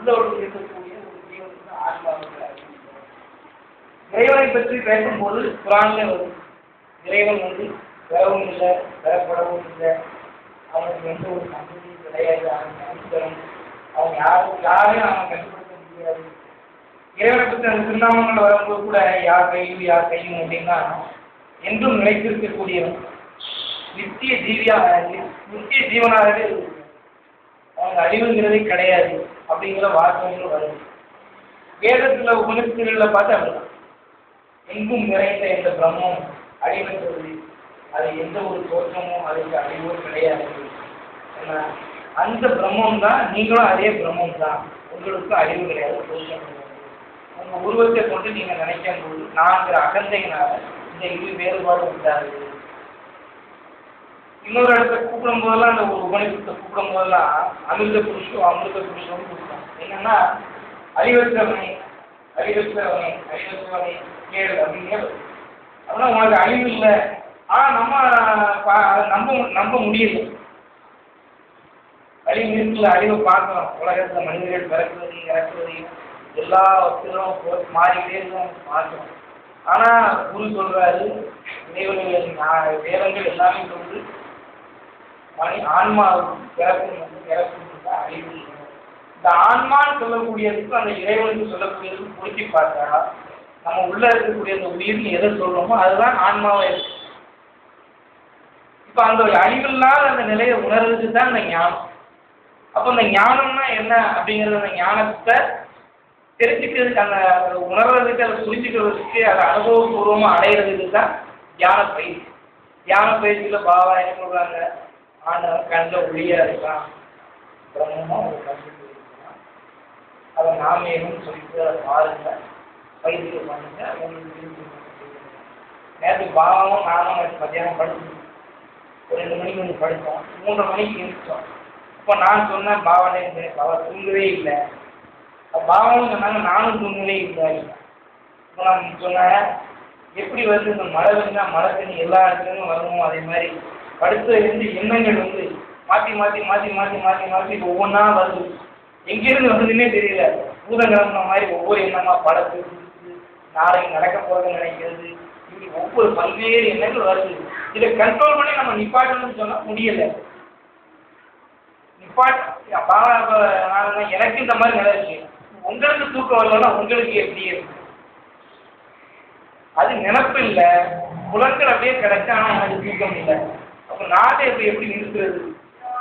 உள்ளோடு இருக்கக்கூடிய ஒரு ஜீவனுக்கு ஆன்மாவுக்கு அறிவு. இறைவனை பற்றி பேசும்போது குரான்ல வரும், இறைவன் பெறவும் இல்லை, பெறப்படவும் இல்லை, அவனுக்கு எந்த ஒரு சந்ததியும் கிடையாது, அவன் அனுப்பித்தரும், அவன் யாரையும் அவன் கட்டுப்படுத்த முடியாது. இறைவனை பற்றி அந்த திருநாமங்கள் வரும்போது கூட யார் கையும் அப்படின்னா என்றும் நிலைத்திருக்கக்கூடியவன், நித்திய ஜீவனாகவே இருக்கு, அவனுக்கு அழிவுங்கிறதே கிடையாது அப்படிங்கிற வார்த்தைகளும் வருது. வேதத்துல உபநிஷத்துகளில் பார்த்து அப்படிதான், எங்கும் நிறைந்த இந்த பிரம்மம் அழிவென்றது, அது எந்த ஒரு தோற்றமும் அதுக்கு அழிவோ கிடையாது. அந்த பிரம்மம் தான், நீங்களும் அதே பிரம்மம் தான், உங்களுக்கு அழிவு கிடையாது, தோற்றம் கிடையாது. உங்க உருவத்தை கொண்டு நீங்க நினைக்கும் போது நான்கிற அகந்தையினால இந்த இரு வேறுபாடு உண்டாகுது. இன்னொரு இடத்துல கூப்பிடும் போதெல்லாம், அந்த ஒரு உபநிஷத்தை கூப்பிடும் போதெல்லாம் அமிர்த புருஷம் கூப்பிடும். என்னன்னா அழிவற்றவனை கேள் அப்படின்னு. அப்படின்னா உனக்கு அழிவு இல்லை, ஆனா நம்ப முடியல, அழிவு இருக்குல்ல, அழிவை பார்க்கணும். உலகத்துல மனிதர்கள் பிறக்குவது இறக்குவதையும் எல்லா வசதிகளும் மாறிக்கிட்டே பார்க்கணும். ஆனா குரு சொல்றாரு, வேதங்கள் எல்லாமே சொல்லுது ஆன்மா பிறக்கும் அழிவு. இந்த ஆன்மான்னு சொல்லக்கூடியதுக்கும் அந்த இறைவனுக்கு சொல்லக்கூடியதுக்கும் பொருத்தி பார்த்தா நம்ம உள்ள இருக்கக்கூடிய அந்த உயிர்னு எதை சொல்றோமோ அதுதான் ஆன்மாவை இருக்கு. இப்ப அந்த அழிவில்லாத அந்த நிலையை உணர்றதுக்கு தான் இந்த ஞானம். அப்போ இந்த ஞானம்னா என்ன அப்படிங்கிறது, அந்த ஞானத்தை தெரிஞ்சுக்கிறதுக்கு, அந்த உணர்றதுக்கு, அதை புரிஞ்சுக்கிறதுக்கு, அதை அனுபவபூர்வமா அடையிறதுக்கு தான் தியான பயிற்சி. தியான பயிற்சியில பாபா என்ன சொல்றாங்க, ஆண்டவன் கண்ணில் ஒளியா இருக்கான், பிரம்மமா ஒரு கண்டு இருக்கான், அதை நாமேனும் சொல்லிட்டு அதை பாருங்க, பயிற்சி பண்ணுங்க. உங்களுக்கு நேற்று பாபாவும் நானும் மத்தியானம் படிச்சோம், ஒரு 2 மணிக்கு வந்து படித்தோம், 3:30 மணிக்கு இருந்துச்சோம். இப்போ நான் சொன்னேன் பாபானே பாபா தூங்கவே இல்லை, பாபாவும் சொன்னாங்க நானும் தூங்கவே இல்லை. இப்போ நான் சொன்னேன், எப்படி வந்து இந்த மழை இருந்தால் மழை தண்ணி எல்லா இடத்துலையும் வரணும், அதே மாதிரி படுத்த இருந்து எண்ணங்கள் மாற்றி மாற்றி மாற்றி மாற்றி மாற்றி மாற்றி ஒவ்வொன்றா வருது, எங்கேருந்து வந்ததுன்னே தெரியல. பூதம் கிளம்புன மாதிரி ஒவ்வொரு எண்ணமாக படத்து, நாளைக்கு நடக்க போகிறதுன்னு நினைக்கிறது, இப்படி ஒவ்வொரு பல்வேறு எண்ணங்கள் வருது. இதை கண்ட்ரோல் பண்ணி நம்ம நிப்பாட்டணும்னு சொன்னால் முடியலை. எனக்கு இந்த மாதிரி நினைச்சு உங்களுக்கு தூக்கம் வரலன்னா உங்களுக்கு எப்படி இருக்கு? அது நினப்பு இல்லை, புலன்கள் அப்படியே கிடைச்சா, ஆனால் எனக்கு தூக்கம் இல்லை. அப்போ நாட்டை எப்படி நிறுத்துறது?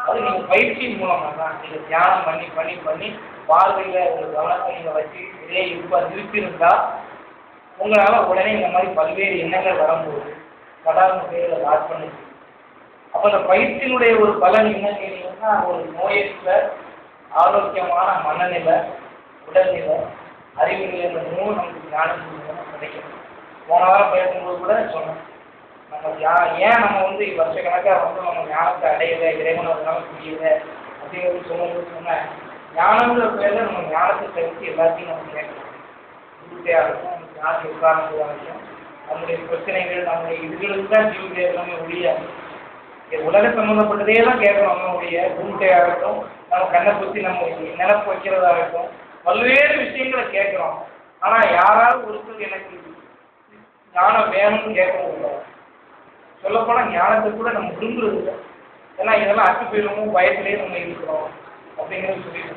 அது நீங்கள் பயிற்சி மூலமாக தான். நீங்கள் தியானம் பண்ணி பண்ணி பண்ணி பார்வையில் உங்கள் கவனத்தை நீங்கள் வச்சு இதே நிறுத்தியிருந்தா உங்களால் உடனே இந்த மாதிரி பல்வேறு எண்ணங்கள் வரும்போது படாத பேரில் லாட் பண்ணி. அப்போ அந்த பயிற்சியினுடைய ஒரு பலன் என்ன கேட்டீங்கன்னா, ஒரு நோயற்ற ஆரோக்கியமான மனநிலை, உடல்நிலை, அறிவு நிலை, இந்த 3 நமக்கு ஞானம் கிடைக்கும். போன வாரம் பேசும்போது கூட சொன்னோம், நம்ம ஏன் நம்ம வருஷக்கணக்காக நம்ம ஞானத்தை அடையலை, இறைவன் அதனால புரியலை அப்படிங்கிறது சொன்ன ஞானங்கிற பேரில் நம்ம ஞானத்தை தெரிவித்து எல்லாத்தையும் நம்ம கேட்கணும். ஜீவிதையாக இருக்கும், நமக்கு ஞானத்தை உட்கார்ந்ததாக இருக்கும், நம்முடைய பிரச்சனைகள் நம்முடைய இதுகளுக்கு தான் ஜீவிதை எல்லாமே ஒழியாது. உலக சம்மந்தப்பட்டதே தான் கேட்கணும். நம்மளுடைய பூட்டையாகட்டும், நம்ம கண்ணை பற்றி நம்ம நினைப்பு வைக்கிறதாகட்டும், பல்வேறு விஷயங்களை கேட்குறோம். ஆனால் யாராவது ஒருத்தர் எனக்கு ஞானம் வேணும்னு கேட்க முடியாது. சொல்லப்போனால் ஞானத்தை கூட நம்ம விரும்புறது இல்லை. ஏன்னா இதெல்லாம் அச்சு போயிடுவோம், பயத்திலேயே நம்ம இருக்கிறோம் அப்படிங்கிறது சொல்லிட்டு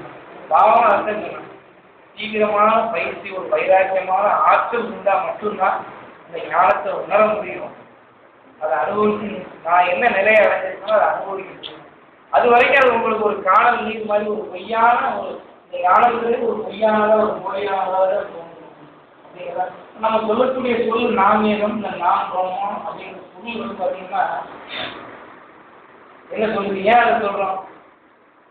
பாவமாக அர்த்தம் சொன்னாங்க. தீவிரமான பயிற்சி, ஒரு வைராக்கியமான ஆற்றல் இருந்தால் மட்டும்தான் இந்த ஞானத்தை உணர முடியும். அதை அனுபவிக்கணும். நான் என்ன நிலையை அடைஞ்சிருக்கோ அதை அனுபவிக்கணும். அது வரைக்கும் அது உங்களுக்கு ஒரு காணல் நீர் மாதிரி ஒரு பொய்யான இந்த ஞானங்கிறது ஒரு பொய்யானதாக ஒரு முறையானதாக அப்படிங்கிறத நம்ம சொல்லக்கூடிய சொல் நாமேகம், இந்த நாம் பிரம்மம் அப்படிங்கிற பொருள் பார்த்தீங்கன்னா என்ன சொல்லுது? ஏன் அதை சொல்கிறோம்?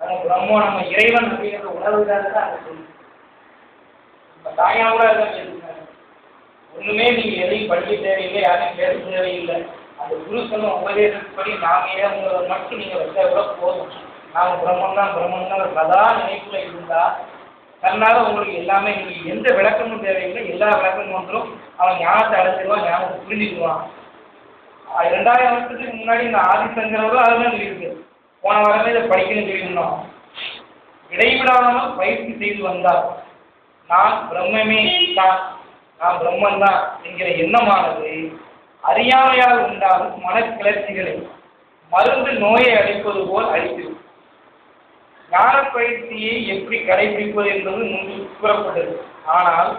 நம்ம பிரம்மம், நம்ம இறைவன் அப்படிங்கிற உணர்வுக்காக தான் அதை சொல்லுது. இப்போ தாயா கூட அதான் சொல்லியிருக்காங்க, ஒன்றுமே நீங்கள் எதையும் படிக்க தேவையில்லை, யாரையும் பேச தேவையில்லை, அந்த குருசனும் உபதேசப்படி நாம மட்டும் நீங்கள் வச்சா கூட போதும். நாம் பிரம்மன் தான் சதா நினைப்புல இருந்தால் தன்னால் உங்களுக்கு எல்லாமே, உங்களுக்கு எந்த விளக்கமும் தேவையில்லை, எல்லா விளக்கமும் வந்துடும். அவன் ஞானத்தை அடைஞ்சிடுவான், ஞானத்தை புரிஞ்சுக்குவான். 2000 வருஷத்துக்கு முன்னாடி இந்த ஆதிசங்கரோட அதுதான் இருக்கு. போன வாரமே இதை படிக்கணும்னு சொல்லியிருந்தோம். இடைவிடாமல் பயிற்சி செய்து வந்தால் நான் பிரம்மமே தான், நான் பிரம்மன் தான் என்கிற எண்ணமானது அறியாமையால் உண்டாகும் மனக்கிளர்ச்சிகளை மருந்து நோயை அளிப்பது போல் அளிக்கிறது. ஞான பயிற்சியை எப்படி கடைபிடிப்பது என்பது முன்பு கூறப்பட்டது. ஆனால்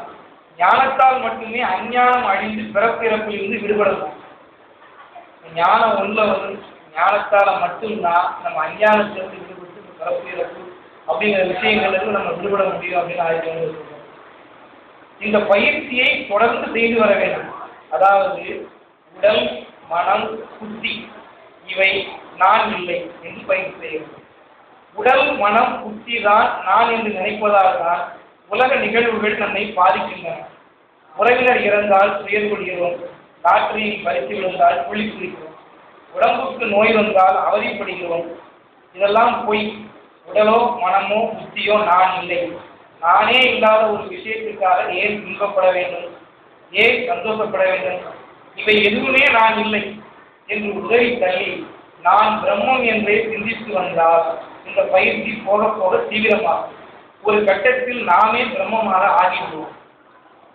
ஞானத்தால் மட்டுமே அஞ்ஞானம் அழிந்து பிறப்பிறப்பிலிருந்து விடுபடலாம். ஞானம் உள்ள ஞானத்தால மட்டும்தான் நம்ம அஞ்ஞானத்திலிருந்து விடுபட்டு பிறப்பிறப்பு அப்படிங்கிற விஷயங்களுக்கு நம்ம விடுபட முடியும் அப்படின்னு ஆய்வு சொல்றோம். இந்த பயிற்சியை தொடர்ந்து செய்து வர வேண்டும். அதாவது உடல், மனம், புத்தி இவை நான் இல்லை என்று பயிற்சி செய்ய வேண்டும். உடல், மனம், புத்தி தான் நான் என்று நினைப்பதால் தான் உலக நிகழ்வுகள் நம்மை பாதிக்கின்றன. உறவினர் இறந்தால் துயர் கொள்கிறோம், காற்றில் பறித்து விழுந்தால் குழி குளிக்கிறோம், உடம்புக்கு நோய் வந்தால் அவதிப்படுகிறோம். இதெல்லாம் பொய். உடலோ மனமோ புத்தியோ நான் இல்லை. நானே இல்லாத ஒரு விஷயத்திற்காக ஏன் துன்பப்பட வேண்டும், ஏன் சந்தோஷப்பட வேண்டும்? இவை எதுவுமே நான் இல்லை என்று உதவி தள்ளி நான் பிரம்மம் என்றே சிந்தித்து வந்தால் இந்த பயிற்சி போக போக தீவிரமாகும். ஒரு கட்டத்தில் நாமே பிரம்மமாக ஆகிவிடுவோம்.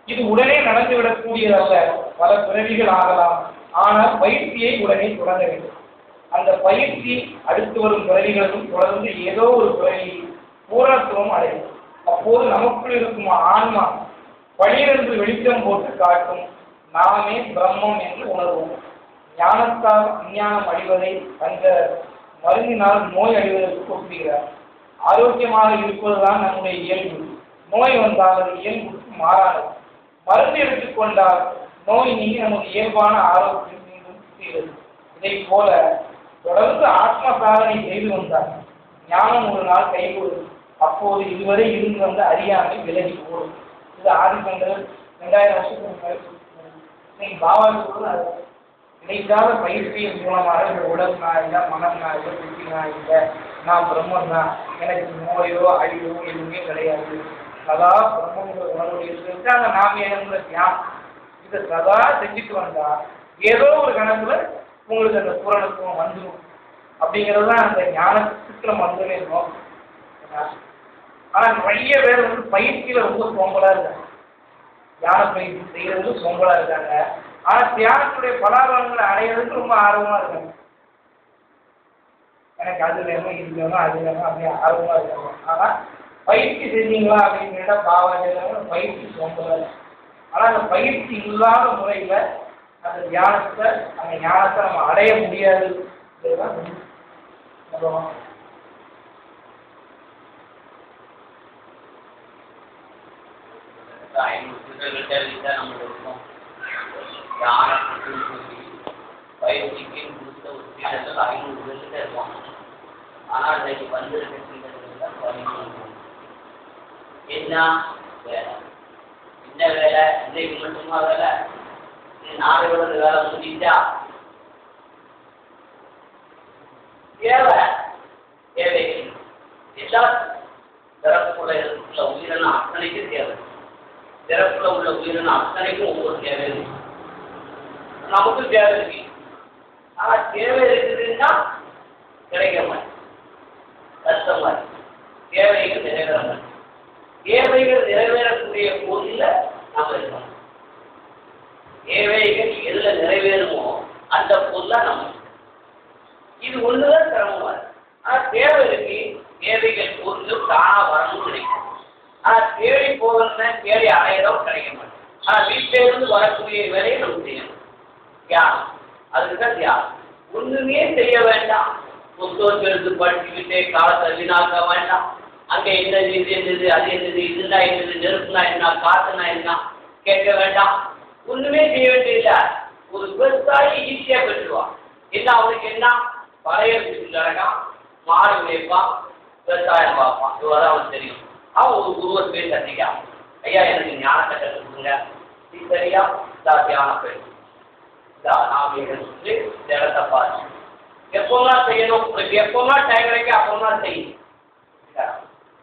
இது உடனே நடந்துவிடக்கூடியதல்ல, பல பிறவிகள் ஆகலாம். ஆனால் பயிற்சியை உடனே தொடங்க வேண்டும். அந்த பயிற்சி அடுத்து வரும் பிறவிகளும் தொடர்ந்து ஏதோ ஒரு பிறவியில் பூரணத்துவம் அடையும். அப்போது நமக்குள் இருக்கும் ஆன்மா பழியிலிருந்து வெளிச்சம் போட்டு காட்டும். நாமே பிரம்மம் என்று உணர்வோம். ஞானத்தால் அஞ்ஞானம் அழிவதை அந்த மருந்தினால் நோய் அழிவதற்கு ஒப்புகிறார். ஆரோக்கியமாக இருப்பதுதான் நம்முடைய இயல்பு. நோய் வந்தால் அது இயல்புக்கு மாறானது. மருந்து எடுத்துக்கொண்டால் நோய் நீங்கி நமது இயல்பான ஆரோக்கியம் மீண்டும் செய்வது. இதை போல தொடர்ந்து ஆத்ம சாதனை செய்து வந்தார் ஞானம் ஒரு நாள் கைகூடும். அப்போது இதுவரை இருந்து வந்த அறியாமை விலகி போடும். இது ஆதிசங்கர் 2000 வருஷத்துக்கு இன்னைக்கு பாபா சொல்றது இடைக்கால பயிற்சியின் மூலமாக இந்த உடல் நான் இல்லை, மனம் நான் இல்லை, புத்தி நான் இல்லை, நான் பிரம்மன் தான், எனக்கு நோயோ அழிவோ எதுவுமே கிடையாது, சதா பிரம்மங்கிற உணர்வு இருக்கிறது. அந்த நாம் ஏங்கிற தியானம் இதை சதா செஞ்சுட்டு வந்தா ஏதோ ஒரு கணக்குல உங்களுக்கு அந்த பூரணத்துவம் வந்துடும். அப்படிங்கிறது தான் அந்த ஞானத்துக்கு நம்ம வந்துவே இருக்கோம். ஆனால் நிறைய பேர் பயிற்சியில ரொம்ப சோம்பலா இருக்காங்க. தியான பயிற்சி செய்யறதுக்கு சோம்பலா இருக்காங்க. ஆனால் தியானத்துடைய பலாபலங்களை அடையிறதுக்கு ரொம்ப ஆர்வமா இருக்காங்க. எனக்கு அது வேணும், இது வேணும், அது வேணும் அப்படி ஆர்வமா இருக்காங்க. ஆனால் பயிற்சி செஞ்சீங்களா அப்படின்னு கேட்டா பாவம் பயிற்சி சோம்பலா இருக்கு. ஆனால் அந்த பயிற்சி இல்லாத முறையில் அந்த தியானத்தை அந்த ஞானத்தை நம்ம அடைய முடியாது. பயிற்சிக்கு கொடுத்த ஒரு பீடத்தில் 500 பேர்கிட்ட இருக்கும். ஆனால் இன்னைக்கு வந்திருக்க பீடத்தில் 15 என்ன வேலை, என்ன வேலை, இன்னைக்கு மட்டுமா வேலை, நாளையோட வேலை முடிஞ்சா தேவை தேவைகள் எல்லா பிறப்புல உள்ள உயிரின அத்தனைக்கும் தேவை. பிறப்புல உள்ள உயிரின அத்தனைக்கும் ஒவ்வொரு தேவை இருக்கு. நமக்கு தேவை இருக்கு. ஆனா தேவை இருக்குதுன்னா கிடைக்க மாட்டேன், கஷ்டமா இருக்கு. தேவைகள் நிறைவேற மாட்டேன். தேவைகள் நிறைவேறக்கூடிய பொருள்ல நாம இருக்கணும். தேவைகள் எதுல நிறைவேறுமோ அந்த பொருளா நம்ம இது ஒண்ணுதான் சிரமமா இருக்கு. ஆனா தேவை இருக்கு, தேவைகள் பொருள் தானா வரணும்னு நினைக்கும். ஆனா தேடி போகணும்னா தேடி அடையிறோம் கிடைக்க மாட்டேன். ஆனா வீட்டில இருந்து வரக்கூடிய வேலையை நம்ம செய்யணும். தியானம், அதுக்குதான் தியானம். ஒண்ணுமே செய்ய வேண்டாம். புத்தகத்தை எடுத்து படிச்சுக்கிட்டே காலத்தை வீணாக்க வேண்டாம். அங்க என்னது இது என்னது அது என்னது இதுனா என்னது நெருப்புனா என்ன காத்துனா என்ன கேட்க வேண்டாம். ஒண்ணுமே செய்ய வேண்டியதில்லை. ஒரு விவசாயி ஈஸியா பெற்றுவான். என்ன அவனுக்கு என்ன பழையல் கிடக்கான், மாடு மேய்ப்பான், விவசாயம் பார்ப்பான், இதுவரை அவனுக்கு தெரியும். அவன் ஒரு குருவை போய் சந்திக்கான், ஐயா எனக்கு ஞானத்தை கற்றுக்குங்க, இது சரியா தியானம் போயிடும் நான் சொல்லி இந்த இடத்த பாரு. எப்போலாம் செய்யணும், உங்களுக்கு எப்போலாம் டைம் கிடைக்க அப்போலாம் செய்யணும்.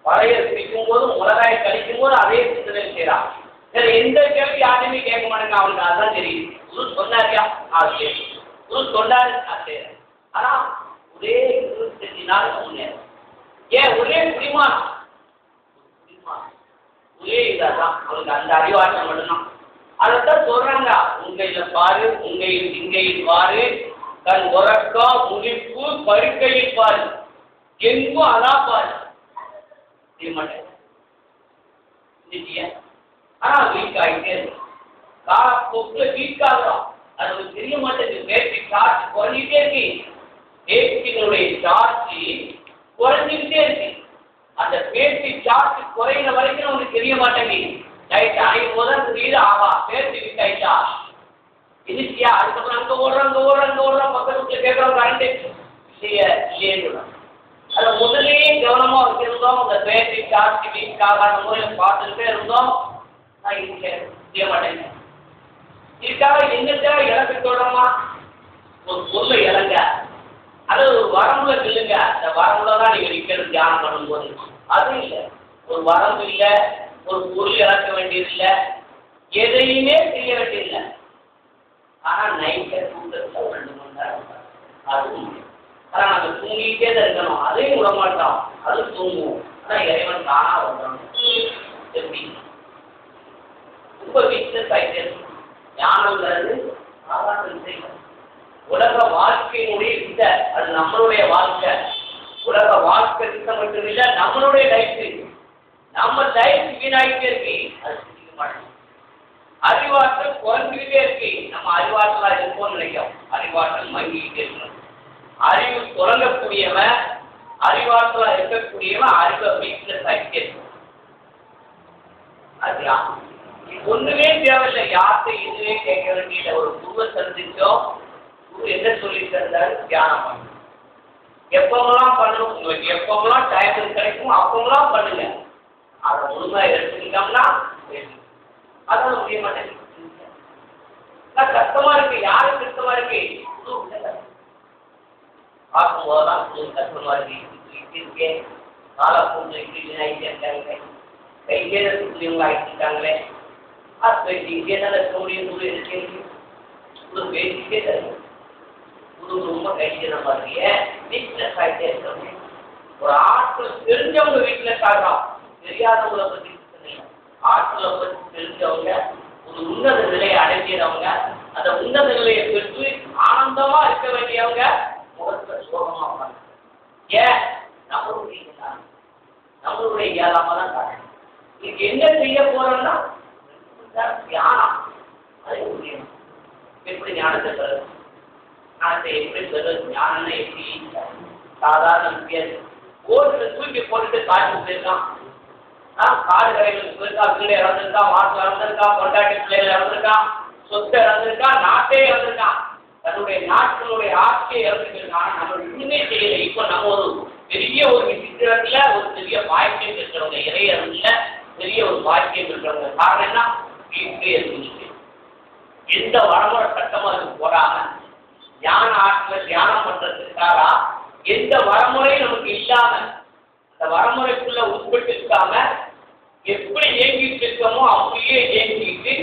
பழைய பிடிக்கும் போதும் மிளகாயை கழிக்கும் போது அதே சிந்தனை செய்யறான். வேற எந்த கேள்வி யாருமே கேட்க மாட்டேங்க, அவனுக்கு அதுதான் தெரியுது. குரு சொன்னாரியா அது கேட்கும், குரு சொன்னாரு நான் செய்யறேன். ஆனா ஒரே 25 நாள் முன்னேறும். ஏன் ஒரே பிடிமானம் புரிய இதான் அவனுக்கு அந்த அறிவாற்றல் மட்டும்தான். அதைத்தான் சொல்றாங்க, உங்கையில் பாரு, உங்கையில் இங்கையில் பாரு, தன் உறக்கம் முழிப்பு படுக்கையில் பாரு, எங்கும் அதான் பாரு. செய்ய மாட்டேன். ஆனா வீக் ஆகிட்டே இருக்கு. காலப்போக்குல வீக் ஆகிறோம். அது தெரிய மாட்டேங்குது. பேட்டரி சார்ஜ் குறைஞ்சிட்டே இருக்கு. பேட்டரியினுடைய சார்ஜ் குறைஞ்சிக்கிட்டே இருக்கு. அந்த பேட்டரி சார்ஜ் குறைகிற வரைக்கும் நமக்கு தெரிய மாட்டேங்குது. லைட் அணையும் போது அந்த வீடு ஆகா பேட்டரி வீக் ஆயிட்டா இருச்சியா. அதுக்கப்புறம் அங்க ஓடுறோம் பக்கத்து வீட்டுல கேட்கறோம் கரண்ட் இல்லையே. அதை முதலே கவனமா வச்சிருந்தோம். அந்த பேட்டரி சார்ஜ் வீக் ஆகாத முறையில் பார்த்துக்கிட்டே இருந்தோம். நான் செய்ய மாட்டேங்க. இதுக்காக எங்களுக்காக இலக்கு தொடரமா ஒரு பொருளை இலங்க அது ஒரு வரம்புல இல்லைங்க. அந்த வரம்புல தான் நீங்க நிக்கிறது தியானம் பண்ணும்போது. அது இல்லை, ஒரு வரம்பு இல்லை, ஒரு பொருள் இழக்க வேண்டியது இல்லை, எதையுமே செய்ய வேண்டியதில்லை. ஆனா நைட்ல தூங்கத்துல 2 மணி நேரம் அதுவும். ஆனா நாங்க தூங்கிட்டே தான் இருக்கணும். அதையும் விட மாட்டோம், அது தூங்குவோம். ஆனா இறைவன் தானா வந்துடணும். எப்படி ரொம்ப வீக்னஸ் ஆகிட்டே இருக்கும். ஞானங்கிறது சாதாரண விஷயம். உலக வாழ்க்கையினுடைய வித அது நம்மளுடைய வாழ்க்கை. உலக வாழ்க்கை வித மட்டும் இல்லை, நம்மளுடைய லைஃப். நம்ம லைஃப் வீணாகிட்டே இருக்கு. அது சிந்திக்க மாட்டோம். அறிவாற்றல் குறைஞ்சிக்கிட்டே இருக்கு. நம்ம அறிவாற்றலா இருப்போம்னு நினைக்கிறோம். அறிவாற்றல் மங்கிக்கிட்டே இருக்கணும். அறிவு தொடங்கக்கூடியவன், அறிவாற்றலா இருக்கக்கூடியவன் அறிவை வீக்னஸ் ஆகிட்டே இருக்கும். அதுதான் ஒண்ணுமே தேவையில்லை. யார்கிட்ட எதுவே கேட்க வேண்டிய ஒரு குருவை சந்திச்சோம். குரு என்ன சொல்லி தந்தாரு? தியானம் பண்ணு. எப்பவெல்லாம் பண்ணணும், உங்களுக்கு எப்பவெல்லாம் டைம் கிடைக்கும் அப்பவெல்லாம் பண்ணுங்க. அதை முழுமையா எடுத்துக்கிட்டோம்னா அதான் முடிய மாட்டேங்குது. கஷ்டமா இருக்கு. யாருக்கு கஷ்டமா இருக்கு? பார்க்கும்போதெல்லாம் கஷ்டமா இருக்கு. காலப்பூண்டு இப்படி ஆகிட்டே இருக்காங்க. கையிலே சுற்றியவங்க ஆகிட்டாங்களே. பேசிக்கிட்டே தான் இருக்க முடியும். குரு இருக்கு பேசிக்கிட்டே தரும். குரு ரொம்ப கையில மாதிரியே வீக்னஸ் ஆகிட்டே இருக்க முடியும். ஒரு ஆற்றல் தெரிஞ்சவங்க வீக்னஸ் ஆகலாம், தெரியாதவங்களை பற்றி ஆற்றலை பற்றி தெரிஞ்சவங்க, ஒரு உன்னத நிலையை அடைஞ்சவங்க, அந்த உன்னத நிலையை பெற்று ஆனந்தமா இருக்க வேண்டியவங்க முகத்துல சோகமா இருப்பாங்க. ஏன்? நம்மளுடைய இயலாம தான் காரணம். இதுக்கு என்ன செய்ய போறோம்னா தியானம். அது முடியும். எப்படி ஞானத்தை பெறுது? ஞானத்தை எப்படி பெறுது? ஞானம்னா எப்படி? சாதாரண முடியாது. ஓட்டுல தூக்கி போட்டுட்டு காட்டு போயிருக்கான். காடு கரைகளுக்கு போயிருக்கா, வீடு இறந்துருக்கான், வாசல் இறந்துருக்கான், கொண்டாட்டி பிள்ளைகள் இறந்துருக்கான், சொத்தை இறந்துருக்கான், நாட்டே இறந்துருக்கான், தன்னுடைய நாட்டினுடைய ஆட்சியை இறந்துருக்கான். நம்ம இன்னுமே செய்யலை. இப்போ நம்ம ஒரு பெரிய ஒரு விசித்திரத்துல ஒரு பெரிய பாக்கியம் இருக்கிறவங்க, இறையறதுல பெரிய ஒரு பாக்கியம் இருக்கிறவங்க. காரணம் என்ன? வீட்டிலே இருக்கு. எந்த வரமுறை சட்டமும் அதுக்கு போடாம ஞான ஆற்றல தியானம் பண்றதுக்காக எந்த வரமுறையும் நமக்கு இல்லாம அந்த வரமுறைக்குள்ள உட்பட்டு இருக்காம எப்படி இயங்கிட்டு இருக்கோமோ அப்படியே இயங்கிட்டு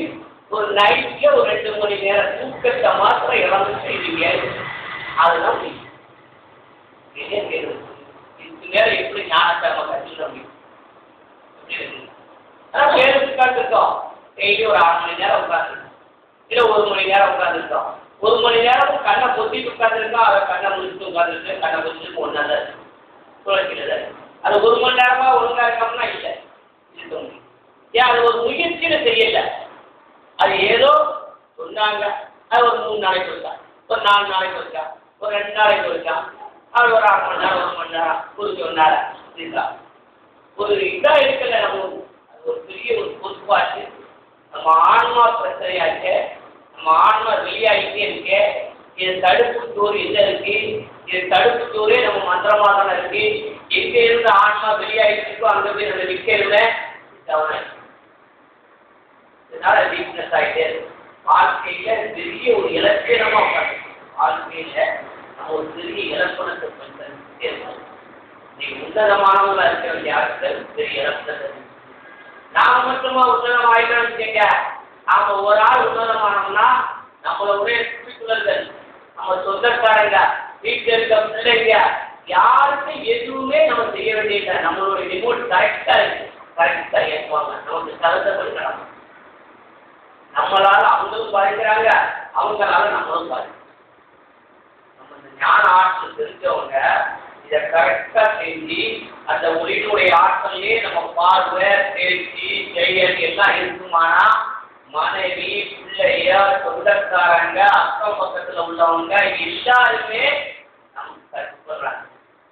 ஒரு நைட்ல ஒரு 2 மணி நேரம் தூக்கத்தை மாத்திரம் இழந்து செய்வீங்க. அதுதான் இதுக்கு மேல எப்படி ஞானத்தை நம்ம கற்றுக்க முடியும்? ஆனா பேருக்கு உட்காந்துருக்கோம். டெய்லி ஒரு 6 மணி நேரம் உட்காந்துருக்கோம், இல்லை 1 மணி நேரம் உட்காந்துருக்கோம். 1 மணி நேரம் கண்ணை பொத்திட்டு உட்காந்துருக்கோம், அதை கண்ணை முடிச்சுட்டு உட்காந்துருக்கு, கண்ணை பொத்திட்டு ஒன்றாத துளைக்கிறது. அது 1 மணி நேரமா ஒழுங்கா இருக்கோம்னா இல்லை இருக்க முடியும். ஏன்? அது ஒரு முயற்சியில தெரியல. அது ஏதோ சொன்னாங்க, அது ஒரு 3 நாளைக்கு இருக்கா, ஒரு 4 நாளைக்கு இருக்கா, ஒரு 2 நாளைக்கு இருக்கா, அது ஒரு 1/2 மணி நேரம், 1 மணி நேரம், ஒரு 1 நேரம் இருக்கா. ஒரு இதாக இருக்கல. நம்ம அது ஒரு பெரிய ஒரு பொறுப்பாச்சு. நம்ம ஆன்மா பிரச்சனையாச்சு. நம்ம ஆன்மா வெளியாகிட்டே இருக்கு. இது தடுப்பு சோறு எங்க இருக்கு? இது தடுப்பு சோறே நம்ம மந்திரமா தானே இருக்கு. எங்க இருந்து ஆன்மா வெளியாகிட்டு இருக்கோ அங்க போய் நம்ம நிற்கிறதுல இதனால வீக்னஸ் ஆகிட்டே இருக்கு. வாழ்க்கையில பெரிய ஒரு இலக்கணமா உட்காந்து வாழ்க்கையில நம்ம ஒரு பெரிய இலக்கணத்தை பண்ணிட்டே இருக்கோம். நீ உன்னதமானவங்களா இருக்க வேண்டிய ஆட்கள் பெரிய இலக்கணத்தை நாம மட்டுமா உன்னதம் ஆயிட்டோம்னு வச்சுக்கோங்க. நாம ஒரு ஆள் உன்னதமானோம்னா நம்மளுடைய குடிக்குள்ளர்கள், நம்ம சொந்தக்காரங்க, வீட்டில் இருக்க பிள்ளைங்க, யாருக்கும் எதுவுமே நம்ம செய்ய வேண்டியதில்லை. நம்மளுடைய ரிமோட் கரெக்டா இருக்கு, கரெக்டா ஏற்றுவாங்க. நமக்கு தகுந்தப்படுத்தலாம். நம்மளால அவங்களும் பாதிக்கிறாங்க, அவங்களால நம்மளும் பாதிக்கிறோம். நம்ம இந்த ஞான ஆற்றல் தெரிஞ்சவங்க இதை கரெக்டா செஞ்சு அந்த ஒளியினுடைய ஆற்றலே நம்ம பார்வை, பேச்சு, செயல் எல்லாம் இருக்குமானா மனைவி, பிள்ளைய, சொந்தக்காரங்க, அக்கம் பக்கத்துல உள்ளவங்க எல்லாருமே நமக்கு கட்டுப்படுறாங்க.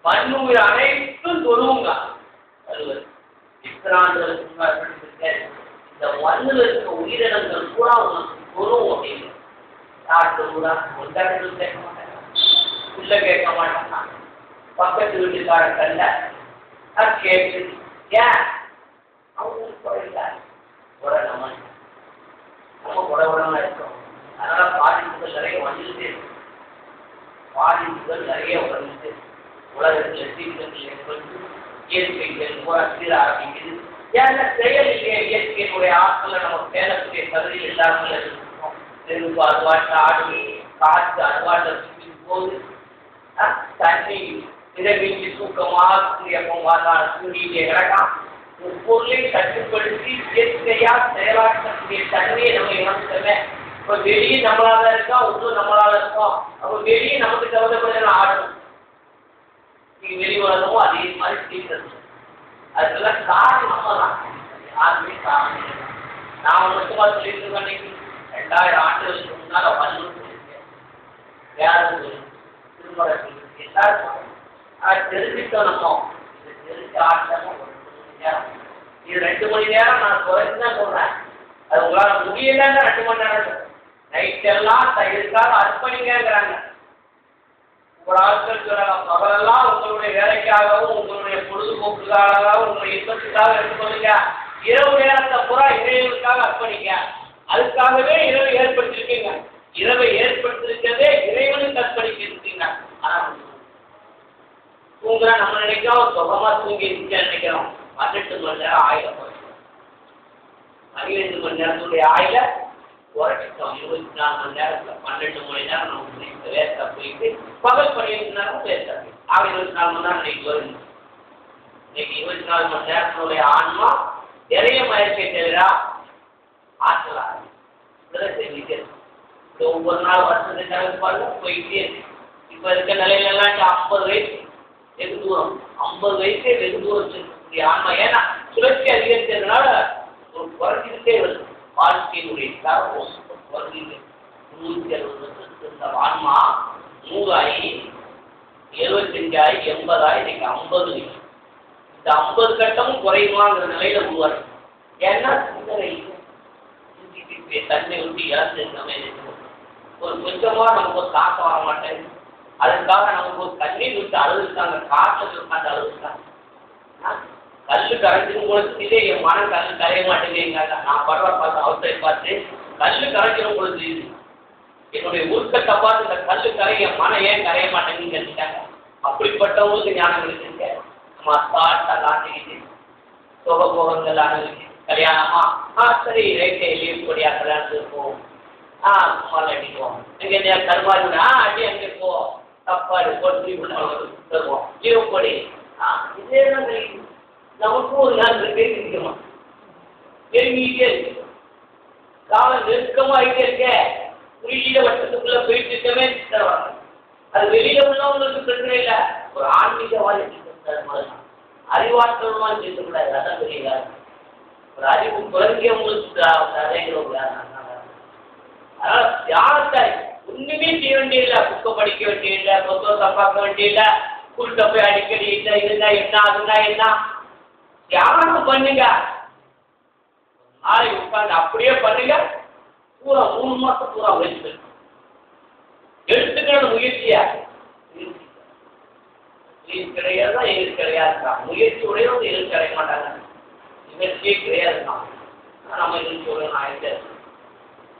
மண்ணுயிர் அனைத்தும் தொழுவுங்க. அறுவர் இத்தனாண்டுகளுக்கு இந்த மண்ணில் இருக்க உயிரினங்கள் கூட உங்களுக்கு தொழுவும் அப்படின்னு யார் தொழுவா? கொண்டாடுகள் கேட்க மாட்டாங்க, உள்ள கேட்க மாட்டாங்க, பக்கத்து வீட்டுக்கார கல்ல கேட்டு ஏன் அவங்களுக்கு குறையில கூட நம்ம குடவுடமா இருக்கோம். அதனால பாதிப்புகள் நிறைய வந்துட்டு, பாதிப்புகள் நிறைய வந்துட்டு உலகத்தில் தீர்க்கங்கள் ஏற்பட்டு இயற்கைகள் கூட சீர ஆரம்பிக்குது. ஏன்னா செயல் இல்லையே, இயற்கையினுடைய ஆற்றலை நம்ம பேரக்கூடிய தகுதி எல்லாமே இருக்கும். நெருப்பு அதுவாட்ட ஆடு, காற்று அதுவாட்ட சுற்றி போகுது, தண்ணி இதை தூக்கமாக எப்போ சூரியனை கிடக்கான். ஒரு பொருளை கட்டுப்படுத்தி இயற்கையா செயலாற்றக்கூடிய தன்மையை நம்ம இழந்துட்டோமே. இப்போ வெளியே நம்மளால இருக்கா, ஒன்றும் நம்மளால இருக்கோம். அப்போ வெளியே நமக்கு தகுந்தபடி ஆடணும். நீங்க வெளி உலகமும் அதே மாதிரி தீர்க்கிறது. அதுக்கெல்லாம் காரணம் நம்ம தான், யாருமே காரணம் இல்லை. நான் மட்டுமா சொல்லிட்டு இருக்கேன். 2000 ஆண்டுகளுக்கு முன்னால வல்லூர் சொல்லியிருக்கேன், வேறு திருமண சொல்லியிருக்கேன், எல்லாரும் தெரிஞ்சுட்டோம். நம்ம இது தெரிஞ்ச ஆட்டமும் 1 மணி நேரம், இது 2 மணி நேரம் நான் குறைஞ்சு தான் சொல்றேன். அது உங்களால் முடியலன்னா 2 மணி நேரம் நைட்டெல்லாம் இதுக்காக அர்ப்பணிங்கிறாங்க. ஒரு ஆட்கள் சொல்லலாம், பகலெல்லாம் உங்களுடைய வேலைக்காகவும் உங்களுடைய பொழுதுபோக்குக்காகவும் உங்களுடைய இன்பத்துக்காக எடுத்துக்கொள்ளுங்க. இரவு நேரத்தை பூரா இறைவனுக்காக அர்ப்பணிங்க. அதுக்காகவே இரவு ஏற்படுத்திருக்கீங்க. இரவை ஏற்படுத்திருக்கவே இறைவனுக்கு அர்ப்பணிக்க இருக்கீங்க. ஆனால் தூங்குறா நம்ம நினைக்கிறோம், சுகமா தூங்கி இருக்க நினைக்கிறோம். 18 மணி நேரம் ஆயில குறைச்சிட்டோம். 15 மணி நேரத்துடைய ஆயில குறைச்சிட்டோம். 24 மணி நேரத்துல 12 மணி நேரம் நமக்கு வேஸ்டா போயிட்டு பகல் 12 நேரம் வேஸ்டா போயிட்டு 24 மணி நேரம் இன்னைக்கு வருது. இன்னைக்கு 24 மணி நேரத்தினுடைய ஆன்மா நிறைய மயற்சியை தவிர ஆற்றலா செஞ்சுட்டே இருக்கும். ஒவ்வொரு நாள் வருஷத்துக்கு கணக்கு பாருங்க போயிட்டே இருக்கு. இப்ப இருக்க நிலையில எல்லாம் 50 வயசு வெகு தூரம், 50 வயசே வெகு தூரம் செல்லக்கூடிய ஆன்மா. ஏன்னா சுழற்சி அதிகரித்ததுனால ஒரு குறைஞ்சிக்கிட்டே வருது. வாழ்க்கையினுடைய தரம் குறைஞ்சிட்டு 360 வருஷத்துக்கு இருந்த ஆன்மா 100 ஆகி 75 ஆகி 80 ஆகி இன்னைக்கு 50. இந்த 50 கட்டமும் குறையுமாங்கிற நிலையில உருவாரு. ஏன்னா சிந்தனை தன்மை விட்டு இழந்து ஒரு கொஞ்சமா நமக்கு ஒரு தாக்கம் வர மாட்டேங்குது. அதுக்காக நமக்கு ஒரு கண்ணீர் விட்டு அழுதுட்டாங்க, காற்று உட்காந்து அழுதுட்டாங்க. கல்லு கரைஞ்சிடும் பொழுது என் மனம் கல்லு கரைய மாட்டேங்க. நான் படுற பார்த்து அவசரை பார்த்து கல்லு கரைஞ்சிடும் பொழுது என்னுடைய உருக்கத்தை பார்த்து இந்த கல்லு கரைய மனம் ஏன் கரைய மாட்டேங்குன்னு கேட்டுட்டாங்க. அப்படிப்பட்டவங்களுக்கு ஞானம் இருக்குங்க. நம்ம அசால்ட்டா காட்டிக்கிட்டு சுகபோகங்கள் அனுபவிச்சு கல்யாணமா சரி ரைட்டே லீவ் கொடியா கல்யாணத்துக்கு போவோம், சும்மால அடிக்குவோம். எங்க கருமாரி அடி அங்கே போ தப்பாடு போட்டு தருவோம் லீவ் கொடி. இதே தான் நமக்கும் ஒரு நாள் இருக்கணுமா நெருங்கிட்டே இருக்கு. காலம் நெருக்கமாகிட்டே இருக்க, குறியீட வட்டத்துக்குள்ள போயிட்டு இருக்கவே தருவாங்க. அது வெளியில உள்ளவங்களுக்கு பிரச்சனை இல்லை. ஒரு ஆன்மீகவாதி அறிவாற்றலுமா செய்யக்கூடாது. அதான் தெரியல. ஒரு அறிவு குறைஞ்சவங்களுக்கு அதேங்கிற ஒரு அதனால தியானத்தை ஒண்ணுமே செய்ய வேண்டியதில்லை. புக்க படிக்க வேண்டியதில்லை, புத்தகத்தை பார்க்க வேண்டியதில்லை, கூட்ட போய் அடிக்கடி இல்லை இருந்தா என்ன அதுனா என்ன தியானம் பண்ணுங்க. நாளைக்கு உட்காந்து அப்படியே பண்ணுங்க. பூரா 3 மாசம் பூரா முயற்சி எடுத்துக்கிற முயற்சியா கிடையாது. எங்களுக்கு கிடையாதுதான் முயற்சியுடைய எங்களுக்கு கிடைக்க மாட்டாங்க. முயற்சியே கிடையாதுதான். நம்ம நிகழ்ச்சியோட நான்